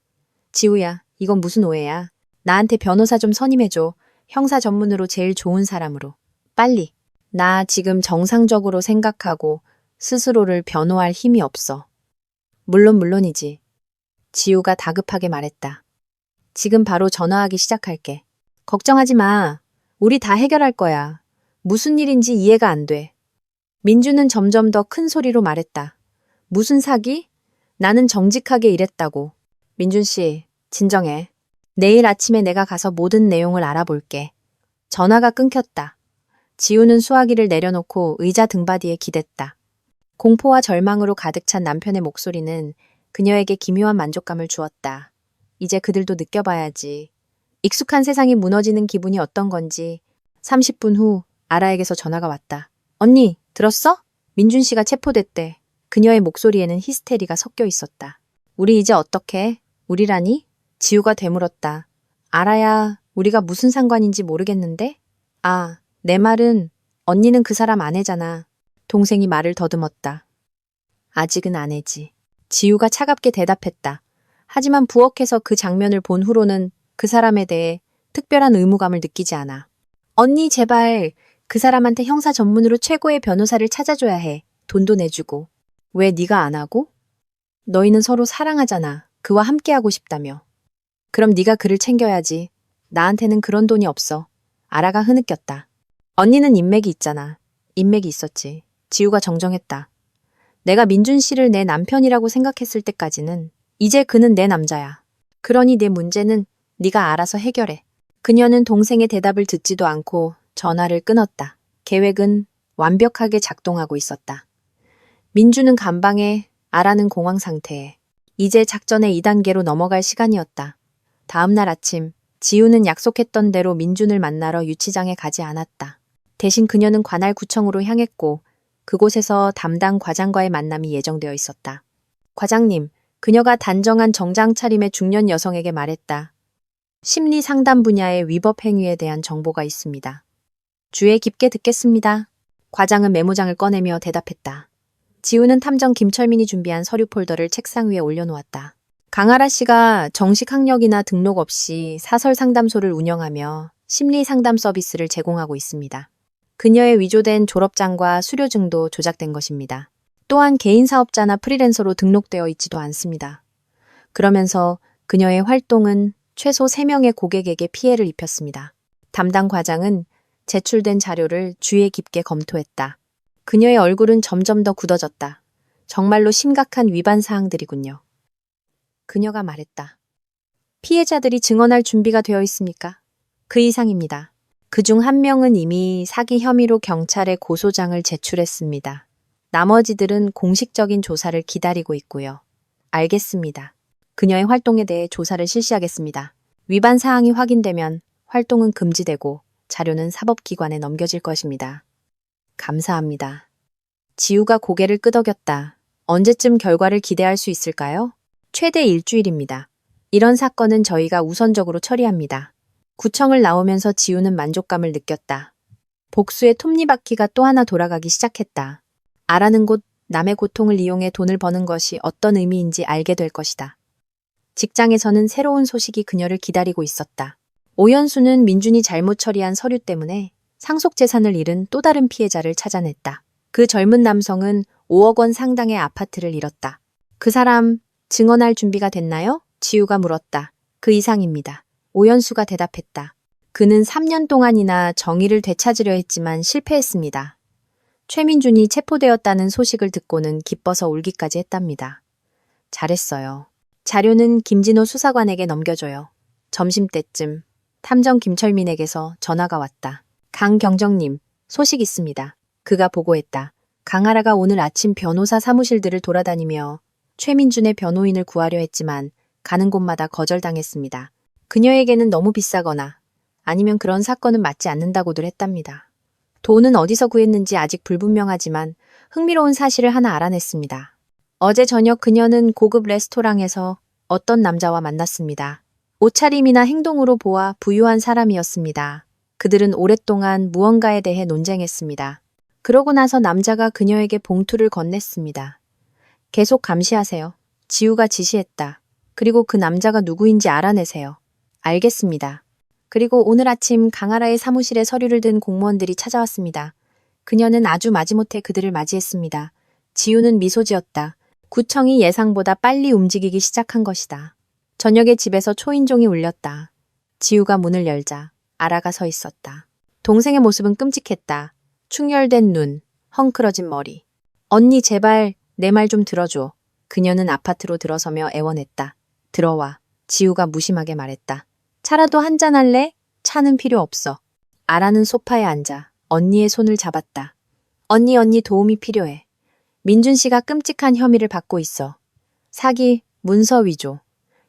A: 지우야, 이건 무슨 오해야? 나한테 변호사 좀 선임해줘. 형사 전문으로 제일 좋은 사람으로. 빨리. 나 지금 정상적으로 생각하고 스스로를 변호할 힘이 없어. 물론이지. 지우가 다급하게 말했다. 지금 바로 전화하기 시작할게. 걱정하지 마. 우리 다 해결할 거야. 무슨 일인지 이해가 안 돼. 민주는 점점 더 큰 소리로 말했다. 무슨 사기? 나는 정직하게 일했다고. 민준 씨, 진정해. 내일 아침에 내가 가서 모든 내용을 알아볼게. 전화가 끊겼다. 지우는 수화기를 내려놓고 의자 등받이에 기댔다. 공포와 절망으로 가득 찬 남편의 목소리는 그녀에게 기묘한 만족감을 주었다. 이제 그들도 느껴봐야지. 익숙한 세상이 무너지는 기분이 어떤 건지. 30분 후 아라에게서 전화가 왔다. 언니, 들었어? 민준 씨가 체포됐대. 그녀의 목소리에는 히스테리가 섞여 있었다. 우리 이제 어떡해? 우리라니? 지우가 되물었다. 아라야, 우리가 무슨 상관인지 모르겠는데? 아, 내 말은 언니는 그 사람 아내잖아. 동생이 말을 더듬었다. 아직은 아내지. 지우가 차갑게 대답했다. 하지만 부엌에서 그 장면을 본 후로는 그 사람에 대해 특별한 의무감을 느끼지 않아. 언니 제발 그 사람한테 형사 전문으로 최고의 변호사를 찾아줘야 해. 돈도 내주고. 왜 네가 안 하고? 너희는 서로 사랑하잖아. 그와 함께하고 싶다며. 그럼 네가 그를 챙겨야지. 나한테는 그런 돈이 없어. 아라가 흐느꼈다. 언니는 인맥이 있잖아. 인맥이 있었지. 지우가 정정했다. 내가 민준 씨를 내 남편이라고 생각했을 때까지는 이제 그는 내 남자야. 그러니 내 문제는 네가 알아서 해결해. 그녀는 동생의 대답을 듣지도 않고 전화를 끊었다. 계획은 완벽하게 작동하고 있었다. 민주는 감방에, 아라는 공황 상태에. 이제 작전의 2단계로 넘어갈 시간이었다. 다음 날 아침, 지우는 약속했던 대로 민준을 만나러 유치장에 가지 않았다. 대신 그녀는 관할구청으로 향했고 그곳에서 담당 과장과의 만남이 예정되어 있었다. 과장님, 그녀가 단정한 정장 차림의 중년 여성에게 말했다. 심리 상담 분야의 위법 행위에 대한 정보가 있습니다. 주의 깊게 듣겠습니다. 과장은 메모장을 꺼내며 대답했다. 지우는 탐정 김철민이 준비한 서류 폴더를 책상 위에 올려놓았다. 강아라 씨가 정식 학력이나 등록 없이 사설 상담소를 운영하며 심리 상담 서비스를 제공하고 있습니다. 그녀의 위조된 졸업장과 수료증도 조작된 것입니다. 또한 개인 사업자나 프리랜서로 등록되어 있지도 않습니다. 그러면서 그녀의 활동은 최소 3명의 고객에게 피해를 입혔습니다. 담당 과장은 제출된 자료를 주의 깊게 검토했다. 그녀의 얼굴은 점점 더 굳어졌다. 정말로 심각한 위반 사항들이군요. 그녀가 말했다. 피해자들이 증언할 준비가 되어 있습니까? 그 이상입니다. 그중 한 명은 이미 사기 혐의로 경찰에 고소장을 제출했습니다. 나머지들은 공식적인 조사를 기다리고 있고요. 알겠습니다. 그녀의 활동에 대해 조사를 실시하겠습니다. 위반 사항이 확인되면 활동은 금지되고 자료는 사법기관에 넘겨질 것입니다. 감사합니다. 지우가 고개를 끄덕였다. 언제쯤 결과를 기대할 수 있을까요? 최대 일주일입니다. 이런 사건은 저희가 우선적으로 처리합니다. 구청을 나오면서 지우는 만족감을 느꼈다. 복수의 톱니바퀴가 또 하나 돌아가기 시작했다. 아라는 곧 남의 고통을 이용해 돈을 버는 것이 어떤 의미인지 알게 될 것이다. 직장에서는 새로운 소식이 그녀를 기다리고 있었다. 오연수는 민준이 잘못 처리한 서류 때문에 상속 재산을 잃은 또 다른 피해자를 찾아냈다. 그 젊은 남성은 5억 원 상당의 아파트를 잃었다. 그 사람 증언할 준비가 됐나요? 지우가 물었다. 그 이상입니다. 오연수가 대답했다. 그는 3년 동안이나 정의를 되찾으려 했지만 실패했습니다. 최민준이 체포되었다는 소식을 듣고는 기뻐서 울기까지 했답니다. 잘했어요. 자료는 김진호 수사관에게 넘겨줘요. 점심때쯤 탐정 김철민에게서 전화가 왔다. 강경정님, 소식 있습니다. 그가 보고했다. 강아라가 오늘 아침 변호사 사무실들을 돌아다니며 최민준의 변호인을 구하려 했지만 가는 곳마다 거절당했습니다. 그녀에게는 너무 비싸거나 아니면 그런 사건은 맞지 않는다고들 했답니다. 돈은 어디서 구했는지 아직 불분명하지만 흥미로운 사실을 하나 알아냈습니다. 어제 저녁 그녀는 고급 레스토랑에서 어떤 남자와 만났습니다. 옷차림이나 행동으로 보아 부유한 사람이었습니다. 그들은 오랫동안 무언가에 대해 논쟁했습니다. 그러고 나서 남자가 그녀에게 봉투를 건넸습니다. 계속 감시하세요. 지우가 지시했다. 그리고 그 남자가 누구인지 알아내세요. 알겠습니다. 그리고 오늘 아침 강아라의 사무실에 서류를 든 공무원들이 찾아왔습니다. 그녀는 아주 마지못해 그들을 맞이했습니다. 지우는 미소 지었다. 구청이 예상보다 빨리 움직이기 시작한 것이다. 저녁에 집에서 초인종이 울렸다. 지우가 문을 열자 아라가 서 있었다. 동생의 모습은 끔찍했다. 충혈된 눈, 헝클어진 머리. 언니 제발 내 말 좀 들어줘. 그녀는 아파트로 들어서며 애원했다. 들어와. 지우가 무심하게 말했다. 차라도 한잔 할래? 차는 필요 없어. 아라는 소파에 앉아 언니의 손을 잡았다. 언니 도움이 필요해. 민준 씨가 끔찍한 혐의를 받고 있어. 사기, 문서 위조.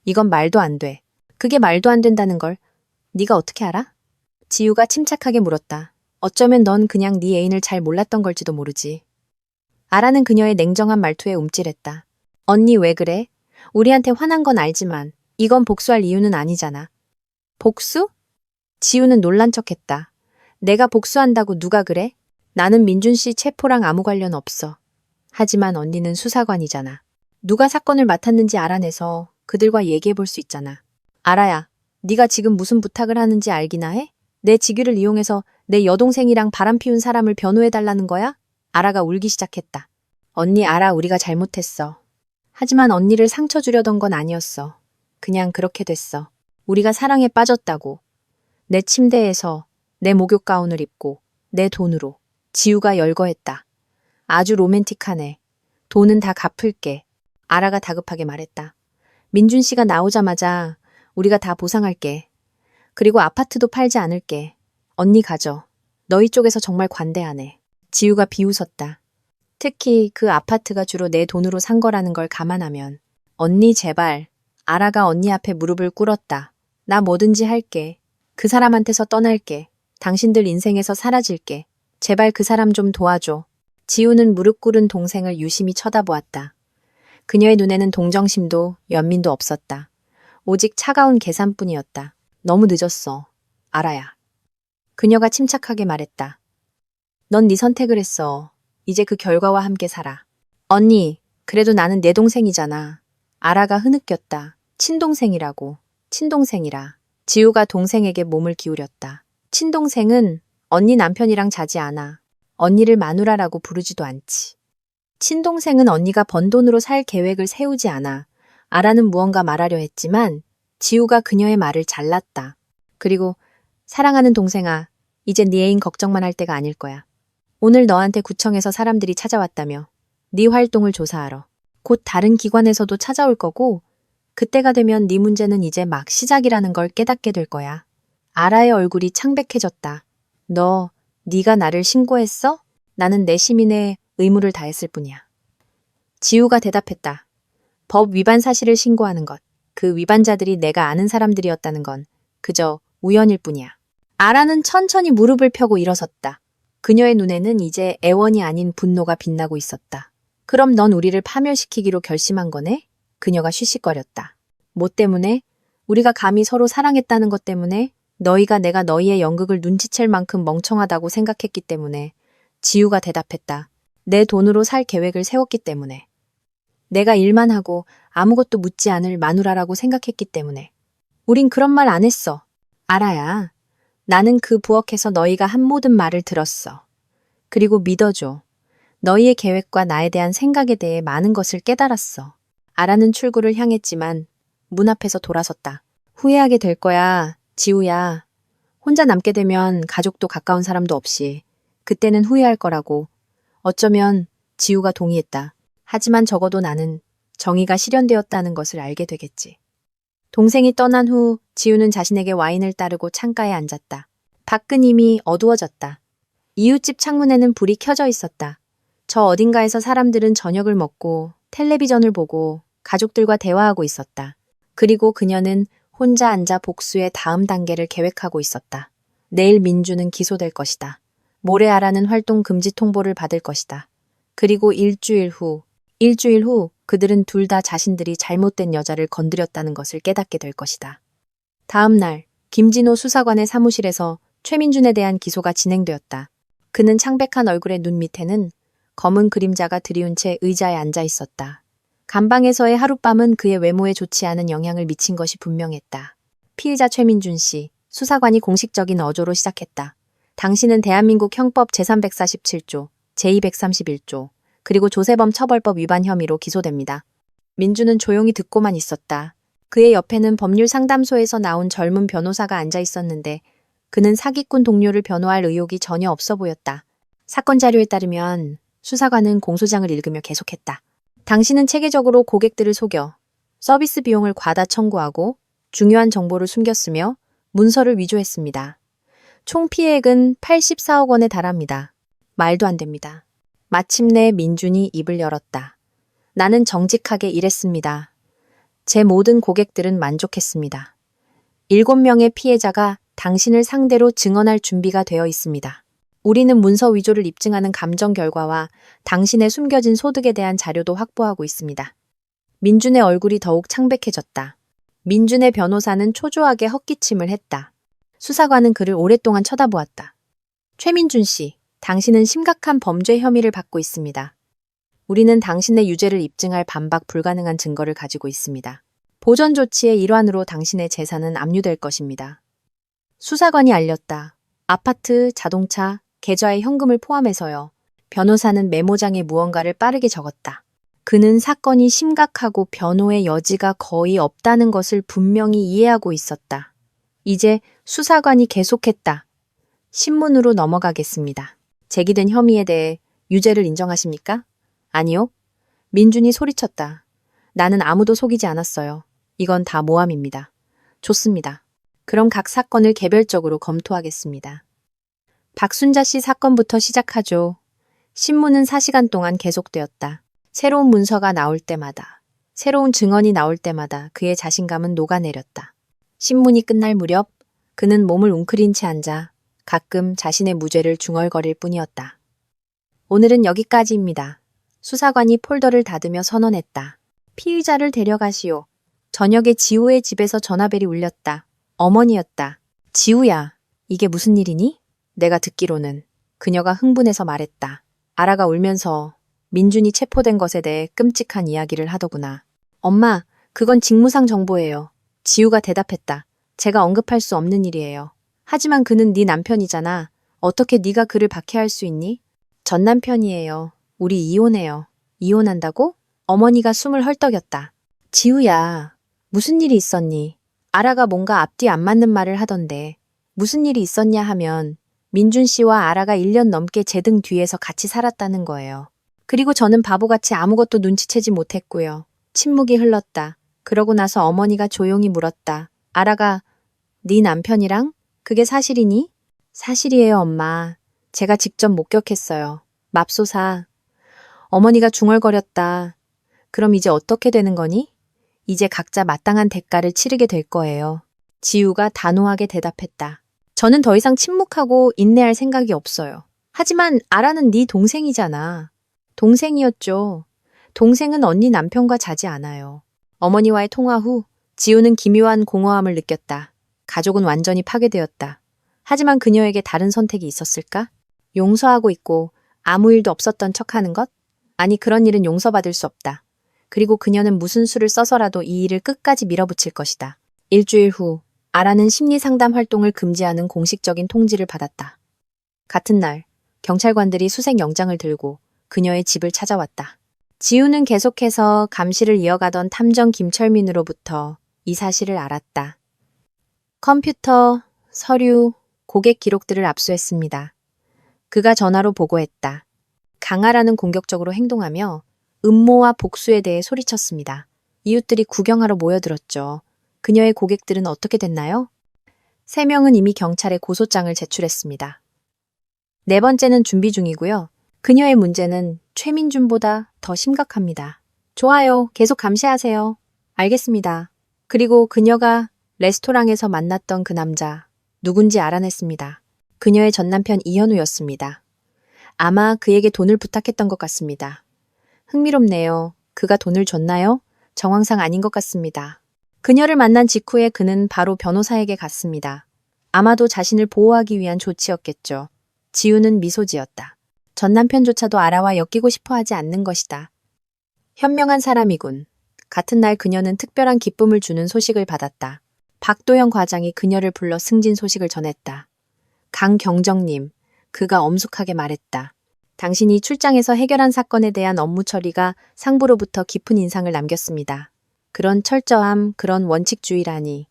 A: 이건 말도 안 돼. 그게 말도 안 된다는 걸 네가 어떻게 알아? 지우가 침착하게 물었다. 어쩌면 넌 그냥 네 애인을 잘 몰랐던 걸지도 모르지. 아라는 그녀의 냉정한 말투에 움찔했다. 언니 왜 그래? 우리한테 화난 건 알지만 이건 복수할 이유는 아니잖아. 복수? 지우는 놀란 척했다. 내가 복수한다고 누가 그래? 나는 민준 씨 체포랑 아무 관련 없어. 하지만 언니는 수사관이잖아. 누가 사건을 맡았는지 알아내서 그들과 얘기해 볼 수 있잖아. 아라야, 네가 지금 무슨 부탁을 하는지 알기나 해? 내 직위를 이용해서 내 여동생이랑 바람 피운 사람을 변호해 달라는 거야? 아라가 울기 시작했다. 언니 알아, 우리가 잘못했어. 하지만 언니를 상처 주려던 건 아니었어. 그냥 그렇게 됐어. 우리가 사랑에 빠졌다고. 내 침대에서 내 목욕 가운을 입고 내 돈으로. 지우가 열거했다. 아주 로맨틱하네. 돈은 다 갚을게. 아라가 다급하게 말했다. 민준 씨가 나오자마자 우리가 다 보상할게. 그리고 아파트도 팔지 않을게. 언니 가져. 너희 쪽에서 정말 관대하네. 지우가 비웃었다. 특히 그 아파트가 주로 내 돈으로 산 거라는 걸 감안하면. 언니 제발. 아라가 언니 앞에 무릎을 꿇었다. 나 뭐든지 할게. 그 사람한테서 떠날게. 당신들 인생에서 사라질게. 제발 그 사람 좀 도와줘. 지우는 무릎 꿇은 동생을 유심히 쳐다보았다. 그녀의 눈에는 동정심도 연민도 없었다. 오직 차가운 계산뿐이었다. 너무 늦었어. 아라야. 그녀가 침착하게 말했다. 넌 네 선택을 했어. 이제 그 결과와 함께 살아. 언니, 그래도 나는 내 동생이잖아. 아라가 흐느꼈다. 친동생이라고. 친동생이라. 지우가 동생에게 몸을 기울였다. 친동생은 언니 남편이랑 자지 않아. 언니를 마누라라고 부르지도 않지. 친동생은 언니가 번 돈으로 살 계획을 세우지 않아. 아라는 무언가 말하려 했지만 지우가 그녀의 말을 잘랐다. 그리고 사랑하는 동생아, 이제 네 애인 걱정만 할 때가 아닐 거야. 오늘 너한테 구청에서 사람들이 찾아왔다며. 네 활동을 조사하러. 곧 다른 기관에서도 찾아올 거고 그때가 되면 네 문제는 이제 막 시작이라는 걸 깨닫게 될 거야. 아라의 얼굴이 창백해졌다. 네가 나를 신고했어? 나는 내 시민의 의무를 다했을 뿐이야. 지우가 대답했다. 법 위반 사실을 신고하는 것. 그 위반자들이 내가 아는 사람들이었다는 건 그저 우연일 뿐이야. 아라는 천천히 무릎을 펴고 일어섰다. 그녀의 눈에는 이제 애원이 아닌 분노가 빛나고 있었다. 그럼 넌 우리를 파멸시키기로 결심한 거네? 그녀가 쉬쉬거렸다. 뭐 때문에? 우리가 감히 서로 사랑했다는 것 때문에? 너희가 내가 너희의 연극을 눈치챌 만큼 멍청하다고 생각했기 때문에. 지우가 대답했다. 내 돈으로 살 계획을 세웠기 때문에. 내가 일만 하고 아무것도 묻지 않을 마누라라고 생각했기 때문에. 우린 그런 말 안 했어. 아라야. 나는 그 부엌에서 너희가 한 모든 말을 들었어. 그리고 믿어줘. 너희의 계획과 나에 대한 생각에 대해 많은 것을 깨달았어. 아라는 출구를 향했지만 문 앞에서 돌아섰다. 후회하게 될 거야, 지우야. 혼자 남게 되면 가족도 가까운 사람도 없이. 그때는 후회할 거라고. 어쩌면 지우가 동의했다. 하지만 적어도 나는 정의가 실현되었다는 것을 알게 되겠지. 동생이 떠난 후 지우는 자신에게 와인을 따르고 창가에 앉았다. 밖은 이미 어두워졌다. 이웃집 창문에는 불이 켜져 있었다. 저 어딘가에서 사람들은 저녁을 먹고 텔레비전을 보고 가족들과 대화하고 있었다. 그리고 그녀는 혼자 앉아 복수의 다음 단계를 계획하고 있었다. 내일 민주는 기소될 것이다. 모레 아라는 활동 금지 통보를 받을 것이다. 그리고 일주일 후 그들은 둘 다 자신들이 잘못된 여자를 건드렸다는 것을 깨닫게 될 것이다. 다음 날 김진호 수사관의 사무실에서 최민준에 대한 기소가 진행되었다. 그는 창백한 얼굴의 눈 밑에는 검은 그림자가 드리운 채 의자에 앉아 있었다. 감방에서의 하룻밤은 그의 외모에 좋지 않은 영향을 미친 것이 분명했다. 피의자 최민준 씨, 수사관이 공식적인 어조로 시작했다. 당신은 대한민국 형법 제347조, 제231조, 그리고 조세범 처벌법 위반 혐의로 기소됩니다. 민준은 조용히 듣고만 있었다. 그의 옆에는 법률 상담소에서 나온 젊은 변호사가 앉아 있었는데 그는 사기꾼 동료를 변호할 의욕이 전혀 없어 보였다. 사건 자료에 따르면 수사관은 공소장을 읽으며 계속했다. 당신은 체계적으로 고객들을 속여 서비스 비용을 과다 청구하고 중요한 정보를 숨겼으며 문서를 위조했습니다. 총 피해액은 84억 원에 달합니다. 말도 안 됩니다. 마침내 민준이 입을 열었다. 나는 정직하게 일했습니다. 제 모든 고객들은 만족했습니다. 7명의 피해자가 당신을 상대로 증언할 준비가 되어 있습니다. 우리는 문서 위조를 입증하는 감정 결과와 당신의 숨겨진 소득에 대한 자료도 확보하고 있습니다. 민준의 얼굴이 더욱 창백해졌다. 민준의 변호사는 초조하게 헛기침을 했다. 수사관은 그를 오랫동안 쳐다보았다. 최민준 씨, 당신은 심각한 범죄 혐의를 받고 있습니다. 우리는 당신의 유죄를 입증할 반박 불가능한 증거를 가지고 있습니다. 보전 조치의 일환으로 당신의 재산은 압류될 것입니다. 수사관이 알렸다. 아파트, 자동차, 계좌에 현금을 포함해서요. 변호사는 메모장에 무언가를 빠르게 적었다. 그는 사건이 심각하고 변호의 여지가 거의 없다는 것을 분명히 이해하고 있었다. 이제 수사관이 계속했다. 신문으로 넘어가겠습니다. 제기된 혐의에 대해 유죄를 인정하십니까? 아니요. 민준이 소리쳤다. 나는 아무도 속이지 않았어요. 이건 다 모함입니다. 좋습니다. 그럼 각 사건을 개별적으로 검토하겠습니다. 박순자 씨 사건부터 시작하죠. 신문은 4시간 동안 계속되었다. 새로운 문서가 나올 때마다, 새로운 증언이 나올 때마다 그의 자신감은 녹아내렸다. 신문이 끝날 무렵 그는 몸을 웅크린 채 앉아 가끔 자신의 무죄를 중얼거릴 뿐이었다. 오늘은 여기까지입니다. 수사관이 폴더를 닫으며 선언했다. 피의자를 데려가시오. 저녁에 지우의 집에서 전화벨이 울렸다. 어머니였다. 지우야, 이게 무슨 일이니? 내가 듣기로는 그녀가 흥분해서 말했다. 아라가 울면서 민준이 체포된 것에 대해 끔찍한 이야기를 하더구나. 엄마, 그건 직무상 정보예요. 지우가 대답했다. 제가 언급할 수 없는 일이에요. 하지만 그는 네 남편이잖아. 어떻게 네가 그를 박해할 수 있니? 전 남편이에요. 우리 이혼해요. 이혼한다고? 어머니가 숨을 헐떡였다. 지우야, 무슨 일이 있었니? 아라가 뭔가 앞뒤 안 맞는 말을 하던데 무슨 일이 있었냐 하면 민준 씨와 아라가 1년 넘게 제 등 뒤에서 같이 살았다는 거예요. 그리고 저는 바보같이 아무것도 눈치채지 못했고요. 침묵이 흘렀다. 그러고 나서 어머니가 조용히 물었다. 아라가 네 남편이랑? 그게 사실이니? 사실이에요, 엄마. 제가 직접 목격했어요. 맙소사. 어머니가 중얼거렸다. 그럼 이제 어떻게 되는 거니? 이제 각자 마땅한 대가를 치르게 될 거예요. 지우가 단호하게 대답했다. 저는 더 이상 침묵하고 인내할 생각이 없어요. 하지만 아라는 네 동생이잖아. 동생이었죠. 동생은 언니 남편과 자지 않아요. 어머니와의 통화 후 지우는 기묘한 공허함을 느꼈다. 가족은 완전히 파괴되었다. 하지만 그녀에게 다른 선택이 있었을까? 용서하고 있고 아무 일도 없었던 척하는 것? 아니, 그런 일은 용서받을 수 없다. 그리고 그녀는 무슨 수를 써서라도 이 일을 끝까지 밀어붙일 것이다. 일주일 후 아라는 심리상담 활동을 금지하는 공식적인 통지를 받았다. 같은 날 경찰관들이 수색 영장을 들고 그녀의 집을 찾아왔다. 지우는 계속해서 감시를 이어가던 탐정 김철민으로부터 이 사실을 알았다. 컴퓨터, 서류, 고객 기록들을 압수했습니다. 그가 전화로 보고했다. 강아라는 공격적으로 행동하며 음모와 복수에 대해 소리쳤습니다. 이웃들이 구경하러 모여들었죠. 그녀의 고객들은 어떻게 됐나요? 3명은 이미 경찰에 고소장을 제출했습니다. 4번째는 준비 중이고요. 그녀의 문제는 최민준보다 더 심각합니다. 좋아요. 계속 감시하세요. 알겠습니다. 그리고 그녀가 레스토랑에서 만났던 그 남자, 누군지 알아냈습니다. 그녀의 전남편 이현우였습니다. 아마 그에게 돈을 부탁했던 것 같습니다. 흥미롭네요. 그가 돈을 줬나요? 정황상 아닌 것 같습니다. 그녀를 만난 직후에 그는 바로 변호사에게 갔습니다. 아마도 자신을 보호하기 위한 조치였겠죠. 지우는 미소 지었다. 전 남편조차도 알아와 엮이고 싶어 하지 않는 것이다. 현명한 사람이군. 같은 날 그녀는 특별한 기쁨을 주는 소식을 받았다. 박도현 과장이 그녀를 불러 승진 소식을 전했다. 강경정님, 그가 엄숙하게 말했다. 당신이 출장에서 해결한 사건에 대한 업무 처리가 상부로부터 깊은 인상을 남겼습니다. 그런 철저함, 그런 원칙주의라니.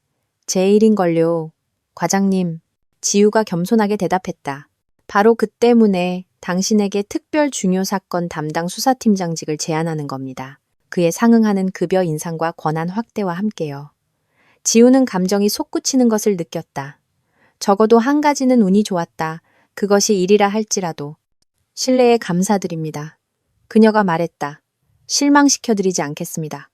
A: 제 일인걸요. 과장님, 지우가 겸손하게 대답했다. 바로 그 때문에 당신에게 특별 중요 사건 담당 수사팀장직을 제안하는 겁니다. 그에 상응하는 급여 인상과 권한 확대와 함께요. 지우는 감정이 솟구치는 것을 느꼈다. 적어도 한 가지는 운이 좋았다. 그것이 일이라 할지라도. 신뢰에 감사드립니다. 그녀가 말했다. 실망시켜드리지 않겠습니다.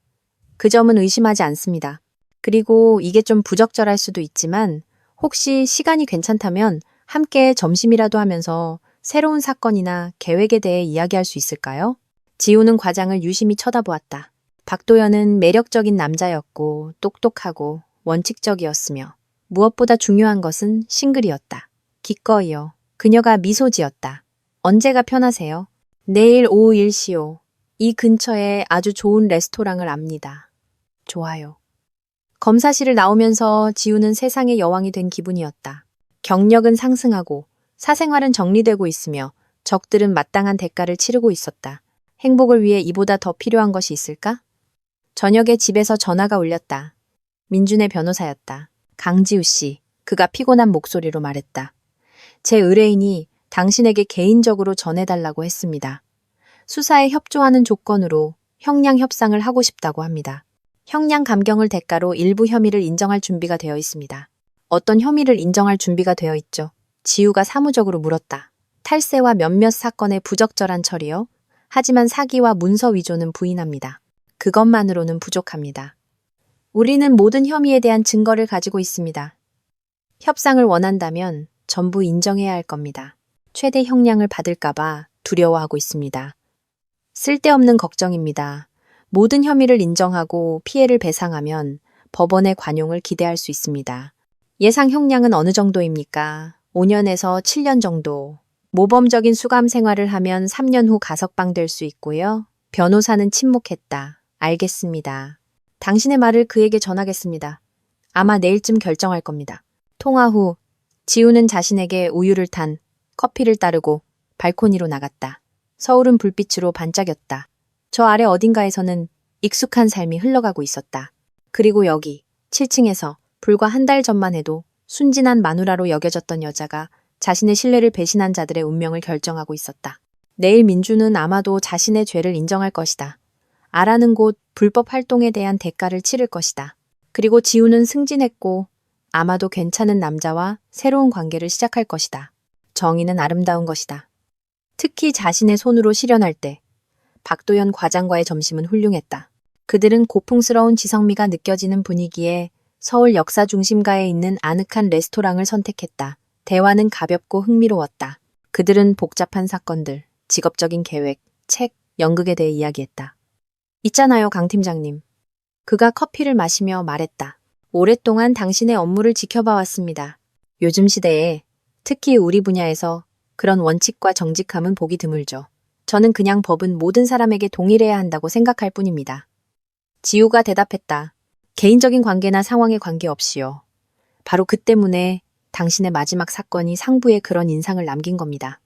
A: 그 점은 의심하지 않습니다. 그리고 이게 좀 부적절할 수도 있지만 혹시 시간이 괜찮다면 함께 점심이라도 하면서 새로운 사건이나 계획에 대해 이야기할 수 있을까요? 지우는 과장을 유심히 쳐다보았다. 박도연은 매력적인 남자였고 똑똑하고 원칙적이었으며 무엇보다 중요한 것은 싱글이었다. 기꺼이요. 그녀가 미소 지었다. 언제가 편하세요? 내일 오후 1시요. 이 근처에 아주 좋은 레스토랑을 압니다. 좋아요. 검사실을 나오면서 지우는 세상의 여왕이 된 기분이었다. 경력은 상승하고 사생활은 정리되고 있으며 적들은 마땅한 대가를 치르고 있었다. 행복을 위해 이보다 더 필요한 것이 있을까? 저녁에 집에서 전화가 울렸다. 민준의 변호사였다. 강지우 씨, 그가 피곤한 목소리로 말했다. 제 의뢰인이 당신에게 개인적으로 전해달라고 했습니다. 수사에 협조하는 조건으로 형량 협상을 하고 싶다고 합니다. 형량 감경을 대가로 일부 혐의를 인정할 준비가 되어 있습니다. 어떤 혐의를 인정할 준비가 되어 있죠? 지우가 사무적으로 물었다. 탈세와 몇몇 사건의 부적절한 처리요? 하지만 사기와 문서 위조는 부인합니다. 그것만으로는 부족합니다. 우리는 모든 혐의에 대한 증거를 가지고 있습니다. 협상을 원한다면 전부 인정해야 할 겁니다. 최대 형량을 받을까봐 두려워하고 있습니다. 쓸데없는 걱정입니다. 모든 혐의를 인정하고 피해를 배상하면 법원의 관용을 기대할 수 있습니다. 예상 형량은 어느 정도입니까? 5년에서 7년 정도. 모범적인 수감 생활을 하면 3년 후 가석방될 수 있고요. 변호사는 침묵했다. 알겠습니다. 당신의 말을 그에게 전하겠습니다. 아마 내일쯤 결정할 겁니다. 통화 후 지우는 자신에게 우유를 탄 커피를 따르고 발코니로 나갔다. 서울은 불빛으로 반짝였다. 저 아래 어딘가에서는 익숙한 삶이 흘러가고 있었다. 그리고 여기 7층에서 불과 한 달 전만 해도 순진한 마누라로 여겨졌던 여자가 자신의 신뢰를 배신한 자들의 운명을 결정하고 있었다. 내일 민주는 아마도 자신의 죄를 인정할 것이다. 아라는 곳 불법 활동에 대한 대가를 치를 것이다. 그리고 지우는 승진했고 아마도 괜찮은 남자와 새로운 관계를 시작할 것이다. 정의는 아름다운 것이다. 특히 자신의 손으로 실현할 때 박도연 과장과의 점심은 훌륭했다. 그들은 고풍스러운 지성미가 느껴지는 분위기에 서울 역사 중심가에 있는 아늑한 레스토랑을 선택했다. 대화는 가볍고 흥미로웠다. 그들은 복잡한 사건들, 직업적인 계획, 책, 연극에 대해 이야기했다. 있잖아요, 강 팀장님. 그가 커피를 마시며 말했다. 오랫동안 당신의 업무를 지켜봐 왔습니다. 요즘 시대에 특히 우리 분야에서 그런 원칙과 정직함은 보기 드물죠. 저는 그냥 법은 모든 사람에게 동일해야 한다고 생각할 뿐입니다. 지우가 대답했다. 개인적인 관계나 상황에 관계없이요. 바로 그 때문에 당신의 마지막 사건이 상부에 그런 인상을 남긴 겁니다.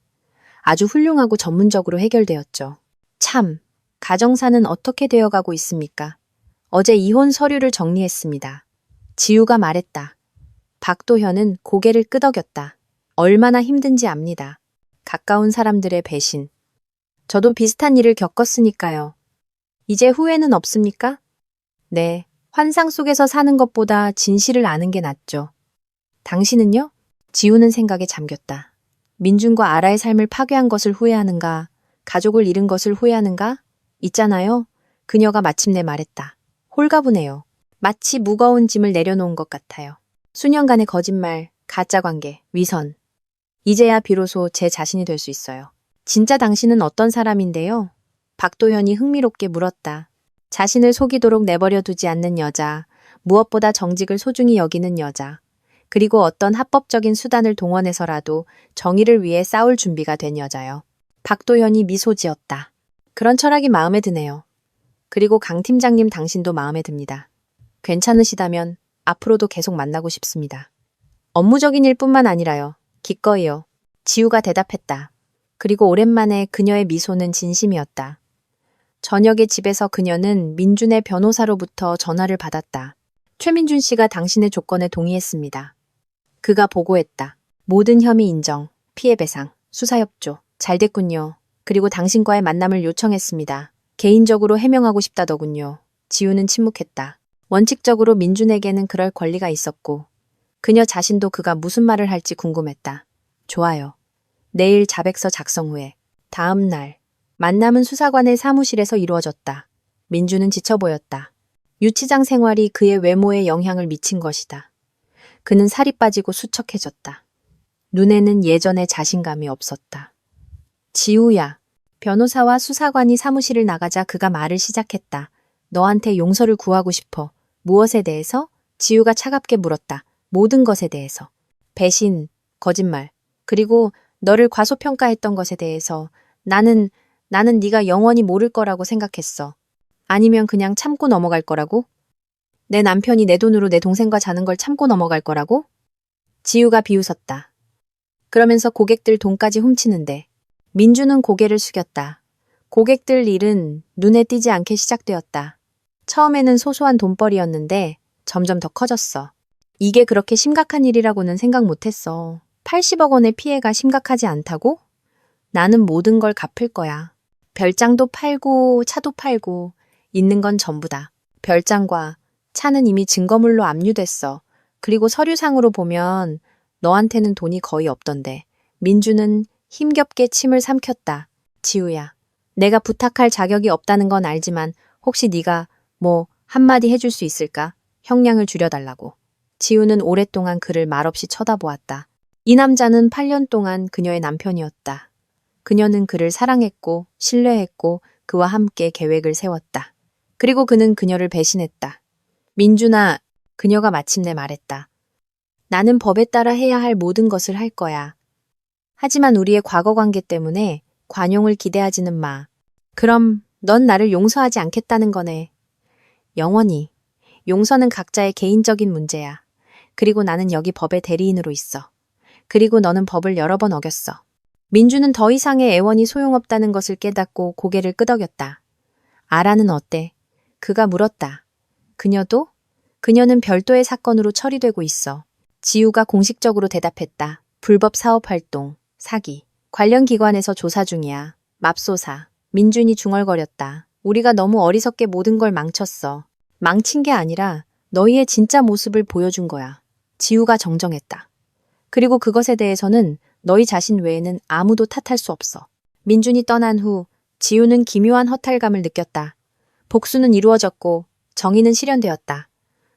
A: 아주 훌륭하고 전문적으로 해결되었죠. 참, 가정사는 어떻게 되어가고 있습니까? 어제 이혼 서류를 정리했습니다. 지우가 말했다. 박도현은 고개를 끄덕였다. 얼마나 힘든지 압니다. 가까운 사람들의 배신. 저도 비슷한 일을 겪었으니까요. 이제 후회는 없습니까? 네, 환상 속에서 사는 것보다 진실을 아는 게 낫죠. 당신은요? 지우는 생각에 잠겼다. 민준과 아라의 삶을 파괴한 것을 후회하는가? 가족을 잃은 것을 후회하는가? 있잖아요. 그녀가 마침내 말했다. 홀가분해요. 마치 무거운 짐을 내려놓은 것 같아요. 수년간의 거짓말, 가짜관계, 위선. 이제야 비로소 제 자신이 될 수 있어요. 진짜 당신은 어떤 사람인데요? 박도현이 흥미롭게 물었다. 자신을 속이도록 내버려 두지 않는 여자, 무엇보다 정직을 소중히 여기는 여자. 그리고 어떤 합법적인 수단을 동원해서라도 정의를 위해 싸울 준비가 된 여자요. 박도연이 미소 지었다. 그런 철학이 마음에 드네요. 그리고 강 팀장님 당신도 마음에 듭니다. 괜찮으시다면 앞으로도 계속 만나고 싶습니다. 업무적인 일뿐만 아니라요. 기꺼이요. 지우가 대답했다. 그리고 오랜만에 그녀의 미소는 진심이었다. 저녁에 집에서 그녀는 민준의 변호사로부터 전화를 받았다. 최민준 씨가 당신의 조건에 동의했습니다. 그가 보고했다. 모든 혐의 인정, 피해 배상, 수사 협조. 잘 됐군요. 그리고 당신과의 만남을 요청했습니다. 개인적으로 해명하고 싶다더군요. 지우는 침묵했다. 원칙적으로 민준에게는 그럴 권리가 있었고 그녀 자신도 그가 무슨 말을 할지 궁금했다. 좋아요. 내일 자백서 작성 후에. 다음 날. 만남은 수사관의 사무실에서 이루어졌다. 민준은 지쳐 보였다. 유치장 생활이 그의 외모에 영향을 미친 것이다. 그는 살이 빠지고 수척해졌다. 눈에는 예전의 자신감이 없었다. 지우야. 변호사와 수사관이 사무실을 나가자 그가 말을 시작했다. 너한테 용서를 구하고 싶어. 무엇에 대해서? 지우가 차갑게 물었다. 모든 것에 대해서. 배신, 거짓말, 그리고 너를 과소평가했던 것에 대해서. 나는 네가 영원히 모를 거라고 생각했어. 아니면 그냥 참고 넘어갈 거라고? 내 남편이 내 돈으로 내 동생과 자는 걸 참고 넘어갈 거라고? 지우가 비웃었다. 그러면서 고객들 돈까지 훔치는데. 민주는 고개를 숙였다. 고객들 일은 눈에 띄지 않게 시작되었다. 처음에는 소소한 돈벌이였는데 점점 더 커졌어. 이게 그렇게 심각한 일이라고는 생각 못했어. 80억 원의 피해가 심각하지 않다고? 나는 모든 걸 갚을 거야. 별장도 팔고 차도 팔고 있는 건 전부다. 별장과 차는 이미 증거물로 압류됐어. 그리고 서류상으로 보면 너한테는 돈이 거의 없던데. 민주는 힘겹게 침을 삼켰다. 지우야, 내가 부탁할 자격이 없다는 건 알지만 혹시 네가 한마디 해줄 수 있을까? 형량을 줄여달라고. 지우는 오랫동안 그를 말없이 쳐다보았다. 이 남자는 8년 동안 그녀의 남편이었다. 그녀는 그를 사랑했고 신뢰했고 그와 함께 계획을 세웠다. 그리고 그는 그녀를 배신했다. 민준아, 그녀가 마침내 말했다. 나는 법에 따라 해야 할 모든 것을 할 거야. 하지만 우리의 과거 관계 때문에 관용을 기대하지는 마. 그럼 넌 나를 용서하지 않겠다는 거네. 영원히. 용서는 각자의 개인적인 문제야. 그리고 나는 여기 법의 대리인으로 있어. 그리고 너는 법을 여러 번 어겼어. 민주는 더 이상의 애원이 소용없다는 것을 깨닫고 고개를 끄덕였다. 아라는 어때? 그가 물었다. 그녀도? 그녀는 별도의 사건으로 처리되고 있어. 지우가 공식적으로 대답했다. 불법 사업활동, 사기. 관련 기관에서 조사 중이야. 맙소사. 민준이 중얼거렸다. 우리가 너무 어리석게 모든 걸 망쳤어. 망친 게 아니라 너희의 진짜 모습을 보여준 거야. 지우가 정정했다. 그리고 그것에 대해서는 너희 자신 외에는 아무도 탓할 수 없어. 민준이 떠난 후 지우는 기묘한 허탈감을 느꼈다. 복수는 이루어졌고 정의는 실현되었다.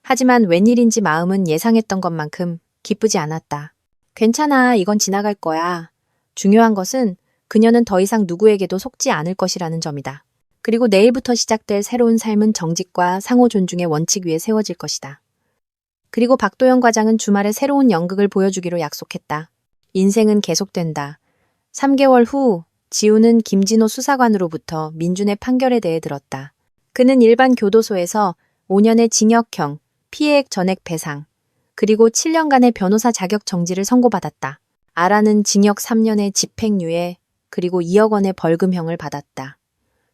A: 하지만 웬일인지 마음은 예상했던 것만큼 기쁘지 않았다. 괜찮아, 이건 지나갈 거야. 중요한 것은 그녀는 더 이상 누구에게도 속지 않을 것이라는 점이다. 그리고 내일부터 시작될 새로운 삶은 정직과 상호 존중의 원칙 위에 세워질 것이다. 그리고 박도연 과장은 주말에 새로운 연극을 보여주기로 약속했다. 인생은 계속된다. 3개월 후 지우는 김진호 수사관으로부터 민준의 판결에 대해 들었다. 그는 일반 교도소에서 5년의 징역형, 피해액 전액 배상, 그리고 7년간의 변호사 자격 정지를 선고받았다. 아라는 징역 3년의 집행유예, 그리고 2억 원의 벌금형을 받았다.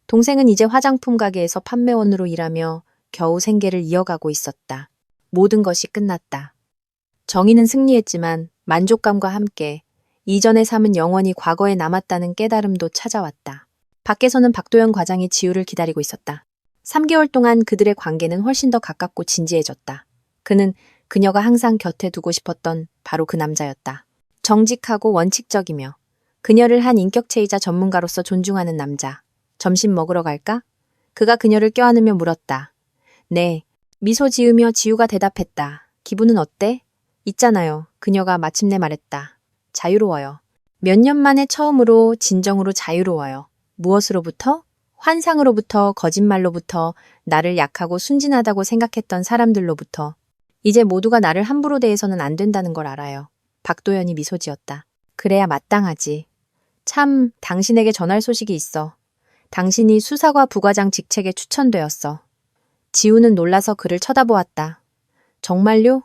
A: 동생은 이제 화장품 가게에서 판매원으로 일하며 겨우 생계를 이어가고 있었다. 모든 것이 끝났다. 정의는 승리했지만 만족감과 함께 이전의 삶은 영원히 과거에 남았다는 깨달음도 찾아왔다. 밖에서는 박도연 과장이 지우를 기다리고 있었다. 3개월 동안 그들의 관계는 훨씬 더 가깝고 진지해졌다. 그는 그녀가 항상 곁에 두고 싶었던 바로 그 남자였다. 정직하고 원칙적이며 그녀를 한 인격체이자 전문가로서 존중하는 남자. 점심 먹으러 갈까? 그가 그녀를 껴안으며 물었다. 네. 미소 지으며 지우가 대답했다. 기분은 어때? 있잖아요. 그녀가 마침내 말했다. 자유로워요. 몇 년 만에 처음으로 진정으로 자유로워요. 무엇으로부터? 환상으로부터, 거짓말로부터, 나를 약하고 순진하다고 생각했던 사람들로부터 이제 모두가 나를 함부로 대해서는 안 된다는 걸 알아요. 박도연이 미소 지었다. 그래야 마땅하지. 참, 당신에게 전할 소식이 있어. 당신이 수사과 부과장 직책에 추천되었어. 지우는 놀라서 그를 쳐다보았다. 정말요?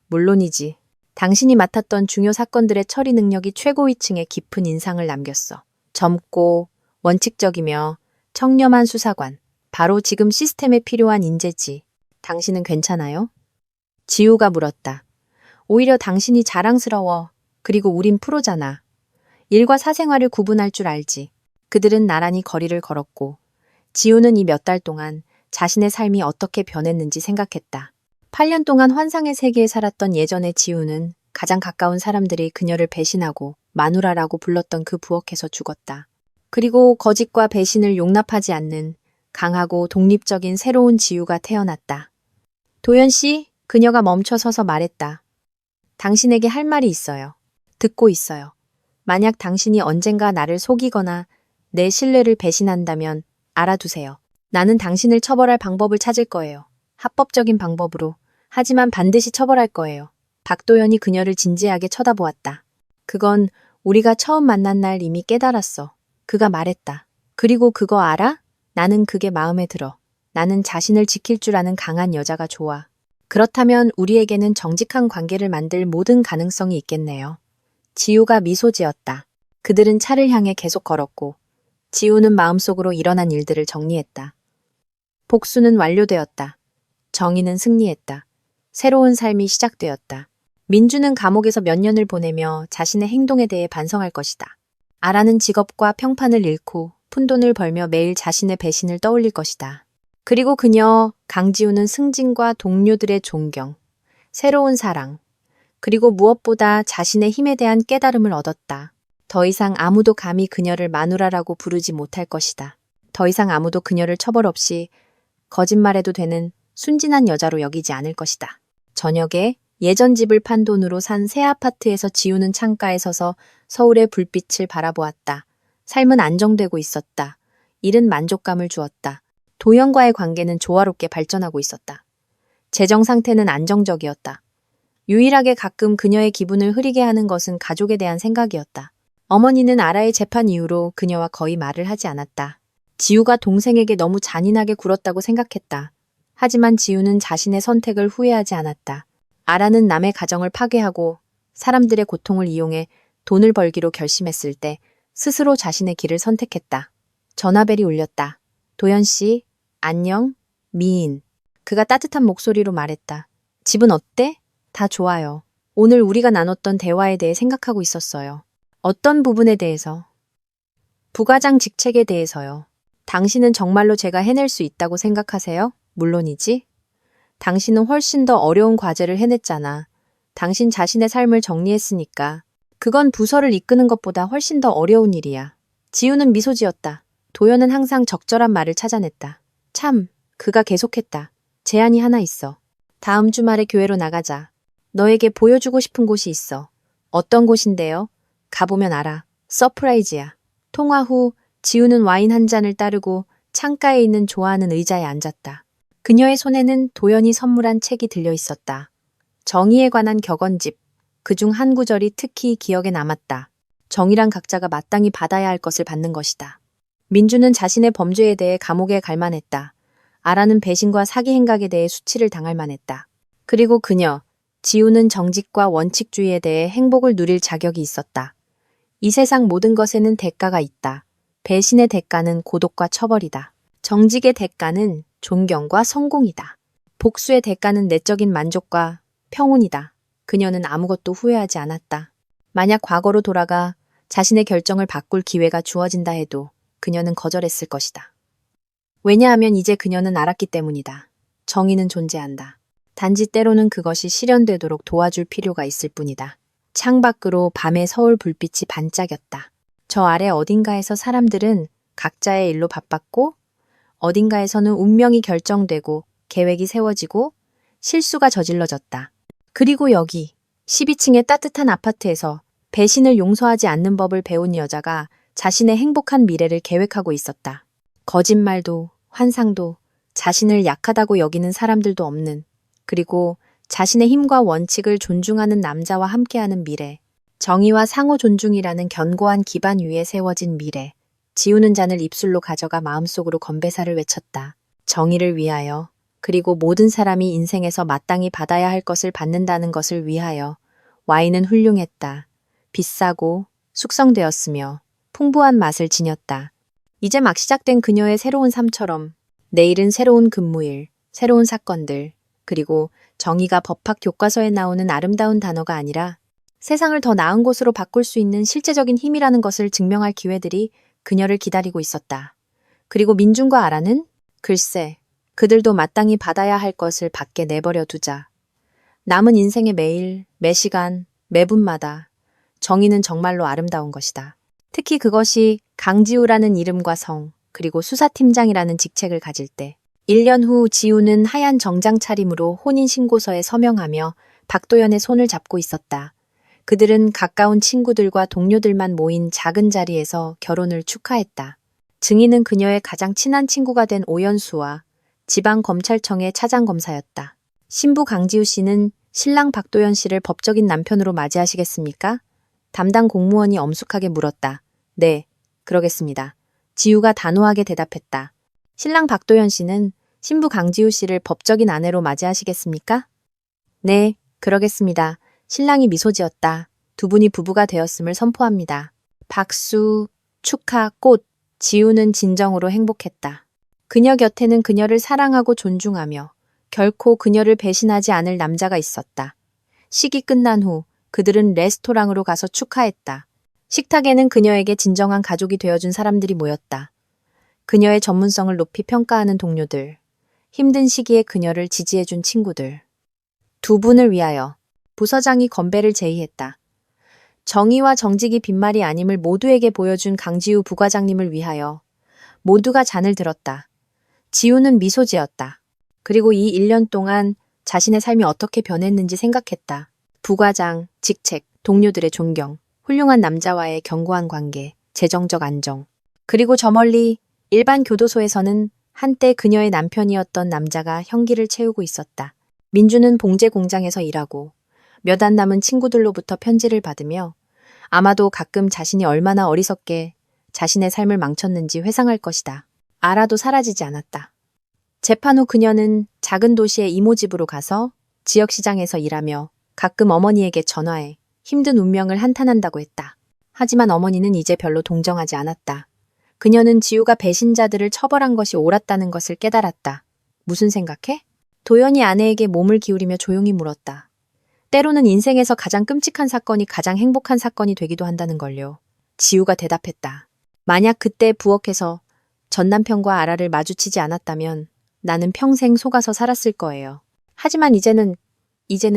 A: 물론이지. 당신이 맡았던 중요 사건들의 처리 능력이 최고위층에 깊은 인상을 남겼어. 젊고 원칙적이며 청렴한 수사관. 바로 지금 시스템에 필요한 인재지. 당신은 괜찮아요? 지우가 물었다. 오히려 당신이 자랑스러워. 그리고 우린 프로잖아. 일과 사생활을 구분할 줄 알지. 그들은 나란히 거리를 걸었고 지우는 이 몇 달 동안 자신의 삶이 어떻게 변했는지 생각했다. 8년 동안 환상의 세계에 살았던 예전의 지우는 가장 가까운 사람들이 그녀를 배신하고 마누라라고 불렀던 그 부엌에서 죽었다. 그리고 거짓과 배신을 용납하지 않는 강하고 독립적인 새로운 지우가 태어났다. 도연 씨, 그녀가 멈춰서서 말했다. 당신에게 할 말이 있어요. 듣고 있어요. 만약 당신이 언젠가 나를 속이거나 내 신뢰를 배신한다면 알아두세요. 나는 당신을 처벌할 방법을 찾을 거예요. 합법적인 방법으로. 하지만 반드시 처벌할 거예요. 박도연이 그녀를 진지하게 쳐다보았다. 그건 우리가 처음 만난 날 이미 깨달았어. 그가 말했다. 그리고 그거 알아? 나는 그게 마음에 들어. 나는 자신을 지킬 줄 아는 강한 여자가 좋아. 그렇다면 우리에게는 정직한 관계를 만들 모든 가능성이 있겠네요. 지우가 미소 지었다. 그들은 차를 향해 계속 걸었고 지우는 마음속으로 일어난 일들을 정리했다. 복수는 완료되었다. 정의는 승리했다. 새로운 삶이 시작되었다. 민주는 감옥에서 몇 년을 보내며 자신의 행동에 대해 반성할 것이다. 아라는 직업과 평판을 잃고 푼돈을 벌며 매일 자신의 배신을 떠올릴 것이다. 그리고 그녀, 강지우는 승진과 동료들의 존경, 새로운 사랑, 그리고 무엇보다 자신의 힘에 대한 깨달음을 얻었다. 더 이상 아무도 감히 그녀를 마누라라고 부르지 못할 것이다. 더 이상 아무도 그녀를 처벌 없이 거짓말해도 되는 순진한 여자로 여기지 않을 것이다. 저녁에 예전 집을 판 돈으로 산 새 아파트에서 지우는 창가에 서서 서울의 불빛을 바라보았다. 삶은 안정되고 있었다. 일은 만족감을 주었다. 도연과의 관계는 조화롭게 발전하고 있었다. 재정 상태는 안정적이었다. 유일하게 가끔 그녀의 기분을 흐리게 하는 것은 가족에 대한 생각이었다. 어머니는 아라의 재판 이후로 그녀와 거의 말을 하지 않았다. 지우가 동생에게 너무 잔인하게 굴었다고 생각했다. 하지만 지우는 자신의 선택을 후회하지 않았다. 아라는 남의 가정을 파괴하고 사람들의 고통을 이용해 돈을 벌기로 결심했을 때 스스로 자신의 길을 선택했다. 전화벨이 울렸다. 도연 씨, 안녕, 미인. 그가 따뜻한 목소리로 말했다. 집은 어때? 다 좋아요. 오늘 우리가 나눴던 대화에 대해 생각하고 있었어요. 어떤 부분에 대해서? 부과장 직책에 대해서요. 당신은 정말로 제가 해낼 수 있다고 생각하세요? 물론이지. 당신은 훨씬 더 어려운 과제를 해냈잖아. 당신 자신의 삶을 정리했으니까. 그건 부서를 이끄는 것보다 훨씬 더 어려운 일이야. 지우는 미소 지었다. 도연은 항상 적절한 말을 찾아냈다. 참, 그가 계속했다. 제안이 하나 있어. 다음 주말에 교회로 나가자. 너에게 보여주고 싶은 곳이 있어. 어떤 곳인데요? 가보면 알아. 서프라이즈야. 통화 후 지우는 와인 한 잔을 따르고 창가에 있는 좋아하는 의자에 앉았다. 그녀의 손에는 도연이 선물한 책이 들려 있었다. 정의에 관한 격언집. 그중 한 구절이 특히 기억에 남았다. 정의란 각자가 마땅히 받아야 할 것을 받는 것이다. 민주는 자신의 범죄에 대해 감옥에 갈 만했다. 아라는 배신과 사기 행각에 대해 수치를 당할 만했다. 그리고 그녀, 지우는 정직과 원칙주의에 대해 행복을 누릴 자격이 있었다. 이 세상 모든 것에는 대가가 있다. 배신의 대가는 고독과 처벌이다. 정직의 대가는 존경과 성공이다. 복수의 대가는 내적인 만족과 평온이다. 그녀는 아무것도 후회하지 않았다. 만약 과거로 돌아가 자신의 결정을 바꿀 기회가 주어진다 해도 그녀는 거절했을 것이다. 왜냐하면 이제 그녀는 알았기 때문이다. 정의는 존재한다. 단지 때로는 그것이 실현되도록 도와줄 필요가 있을 뿐이다. 창밖으로 밤의 서울 불빛이 반짝였다. 저 아래 어딘가에서 사람들은 각자의 일로 바빴고 어딘가에서는 운명이 결정되고 계획이 세워지고 실수가 저질러졌다. 그리고 여기 12층의 따뜻한 아파트에서 배신을 용서하지 않는 법을 배운 여자가 자신의 행복한 미래를 계획하고 있었다. 거짓말도, 환상도, 자신을 약하다고 여기는 사람들도 없는, 그리고 자신의 힘과 원칙을 존중하는 남자와 함께하는 미래. 정의와 상호 존중이라는 견고한 기반 위에 세워진 미래. 지우는 잔을 입술로 가져가 마음속으로 건배사를 외쳤다. 정의를 위하여, 그리고 모든 사람이 인생에서 마땅히 받아야 할 것을 받는다는 것을 위하여. 와인은 훌륭했다. 비싸고 숙성되었으며 풍부한 맛을 지녔다. 이제 막 시작된 그녀의 새로운 삶처럼 내일은 새로운 근무일, 새로운 사건들, 그리고 정의가 법학 교과서에 나오는 아름다운 단어가 아니라 세상을 더 나은 곳으로 바꿀 수 있는 실제적인 힘이라는 것을 증명할 기회들이 그녀를 기다리고 있었다. 그리고 민준과 아라는 글쎄, 그들도 마땅히 받아야 할 것을 밖에 내버려 두자. 남은 인생의 매일, 매 시간, 매 분마다 정의는 정말로 아름다운 것이다. 특히 그것이 강지우라는 이름과 성, 그리고 수사팀장이라는 직책을 가질 때 1년 후 지우는 하얀 정장 차림으로 혼인신고서에 서명하며 박도연의 손을 잡고 있었다. 그들은 가까운 친구들과 동료들만 모인 작은 자리에서 결혼을 축하했다. 증인은 그녀의 가장 친한 친구가 된 오연수와 지방검찰청의 차장검사였다. 신부 강지우 씨는 신랑 박도연 씨를 법적인 남편으로 맞이하시겠습니까? 담당 공무원이 엄숙하게 물었다. 네, 그러겠습니다. 지우가 단호하게 대답했다. 신랑 박도연 씨는 신부 강지우 씨를 법적인 아내로 맞이하시겠습니까? 네, 그러겠습니다. 신랑이 미소 지었다. 두 분이 부부가 되었음을 선포합니다. 박수, 축하, 꽃. 지우는 진정으로 행복했다. 그녀 곁에는 그녀를 사랑하고 존중하며 결코 그녀를 배신하지 않을 남자가 있었다. 식이 끝난 후 그들은 레스토랑으로 가서 축하했다. 식탁에는 그녀에게 진정한 가족이 되어준 사람들이 모였다. 그녀의 전문성을 높이 평가하는 동료들, 힘든 시기에 그녀를 지지해준 친구들. 두 분을 위하여 부서장이 건배를 제의했다. 정의와 정직이 빈말이 아님을 모두에게 보여준 강지우 부과장님을 위하여 모두가 잔을 들었다. 지우는 미소 지었다. 그리고 이 1년 동안 자신의 삶이 어떻게 변했는지 생각했다. 부과장, 직책, 동료들의 존경, 훌륭한 남자와의 견고한 관계, 재정적 안정. 그리고 저 멀리 일반 교도소에서는 한때 그녀의 남편이었던 남자가 형기를 채우고 있었다. 민주는 봉제 공장에서 일하고 몇 안 남은 친구들로부터 편지를 받으며 아마도 가끔 자신이 얼마나 어리석게 자신의 삶을 망쳤는지 회상할 것이다. 아라도 사라지지 않았다. 재판 후 그녀는 작은 도시의 이모 집으로 가서 지역시장에서 일하며 가끔 어머니에게 전화해 힘든 운명을 한탄한다고 했다. 하지만 어머니는 이제 별로 동정하지 않았다. 그녀는 지우가 배신자들을 처벌한 것이 옳았다는 것을 깨달았다. 무슨 생각해? 도연이 아내에게 몸을 기울이며 조용히 물었다. 때로는 인생에서 가장 끔찍한 사건이 가장 행복한 사건이 되기도 한다는 걸요. 지우가 대답했다. 만약 그때 부엌에서 전 남편과 아라를 마주치지 않았다면 나는 평생 속아서 살았을 거예요. 하지만 이제는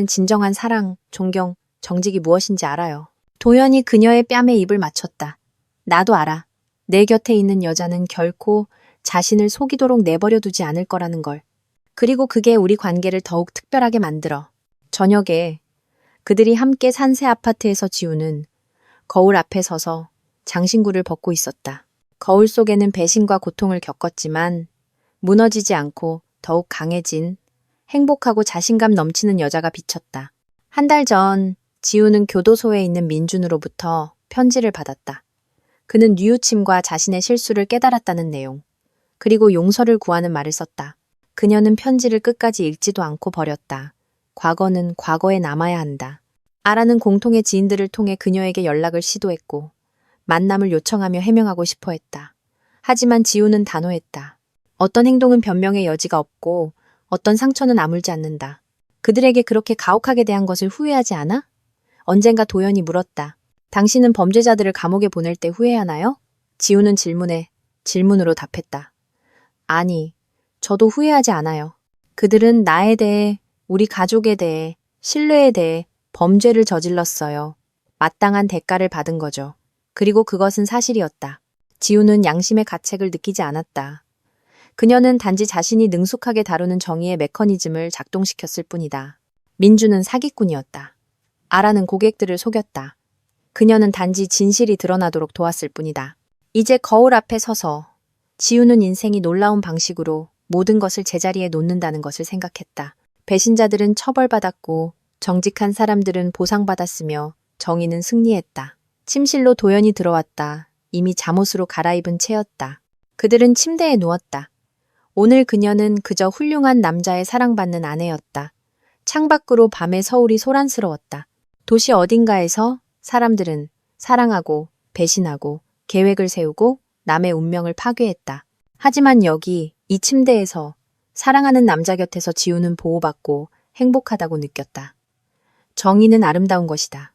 A: 진정한 사랑, 존경, 정직이 무엇인지 알아요. 도연이 그녀의 뺨에 입을 맞췄다. 나도 알아. 내 곁에 있는 여자는 결코 자신을 속이도록 내버려 두지 않을 거라는 걸. 그리고 그게 우리 관계를 더욱 특별하게 만들어. 저녁에 그들이 함께 산세 아파트에서 지우는 거울 앞에 서서 장신구를 벗고 있었다. 거울 속에는 배신과 고통을 겪었지만 무너지지 않고 더욱 강해진 행복하고 자신감 넘치는 여자가 비쳤다. 한 달 전 지우는 교도소에 있는 민준으로부터 편지를 받았다. 그는 뉘우침과 자신의 실수를 깨달았다는 내용, 그리고 용서를 구하는 말을 썼다. 그녀는 편지를 끝까지 읽지도 않고 버렸다. 과거는 과거에 남아야 한다. 아라는 공통의 지인들을 통해 그녀에게 연락을 시도했고 만남을 요청하며 해명하고 싶어 했다. 하지만 지우는 단호했다. 어떤 행동은 변명의 여지가 없고 어떤 상처는 아물지 않는다. 그들에게 그렇게 가혹하게 대한 것을 후회하지 않아? 언젠가 도연이 물었다. 당신은 범죄자들을 감옥에 보낼 때 후회하나요? 지우는 질문으로 답했다. 아니, 저도 후회하지 않아요. 그들은 나에 대해, 우리 가족에 대해, 신뢰에 대해 범죄를 저질렀어요. 마땅한 대가를 받은 거죠. 그리고 그것은 사실이었다. 지우는 양심의 가책을 느끼지 않았다. 그녀는 단지 자신이 능숙하게 다루는 정의의 메커니즘을 작동시켰을 뿐이다. 민주는 사기꾼이었다. 아라는 고객들을 속였다. 그녀는 단지 진실이 드러나도록 도왔을 뿐이다. 이제 거울 앞에 서서 지우는 인생이 놀라운 방식으로 모든 것을 제자리에 놓는다는 것을 생각했다. 배신자들은 처벌받았고 정직한 사람들은 보상받았으며 정의는 승리했다. 침실로 도연이 들어왔다. 이미 잠옷으로 갈아입은 채였다. 그들은 침대에 누웠다. 오늘 그녀는 그저 훌륭한 남자의 사랑받는 아내였다. 창밖으로 밤의 서울이 소란스러웠다. 도시 어딘가에서 사람들은 사랑하고 배신하고 계획을 세우고 남의 운명을 파괴했다. 하지만 여기 이 침대에서 사랑하는 남자 곁에서 지우는 보호받고 행복하다고 느꼈다. 정의는 아름다운 것이다.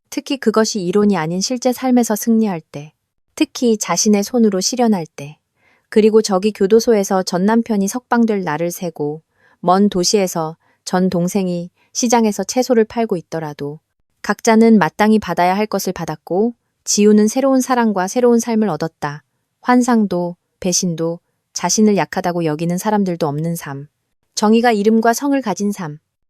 A: 특히 그것이 이론이 아닌 실제 삶에서 승리할 때, 특히 자신의 손으로 실현할 때, 그리고 저기 교도소에서 전 남편이 석방될 날을 세고 먼 도시에서 전 동생이 시장에서 채소를 팔고 있더라도 각자는 마땅히 받아야 할 것을 받았고 지우는 새로운 사랑과 새로운 삶을 얻었다. 환상도 배신도 자신을 약하다고 여기는 사람들도 없는 삶. 정의가 이름과 성을 가진 삶.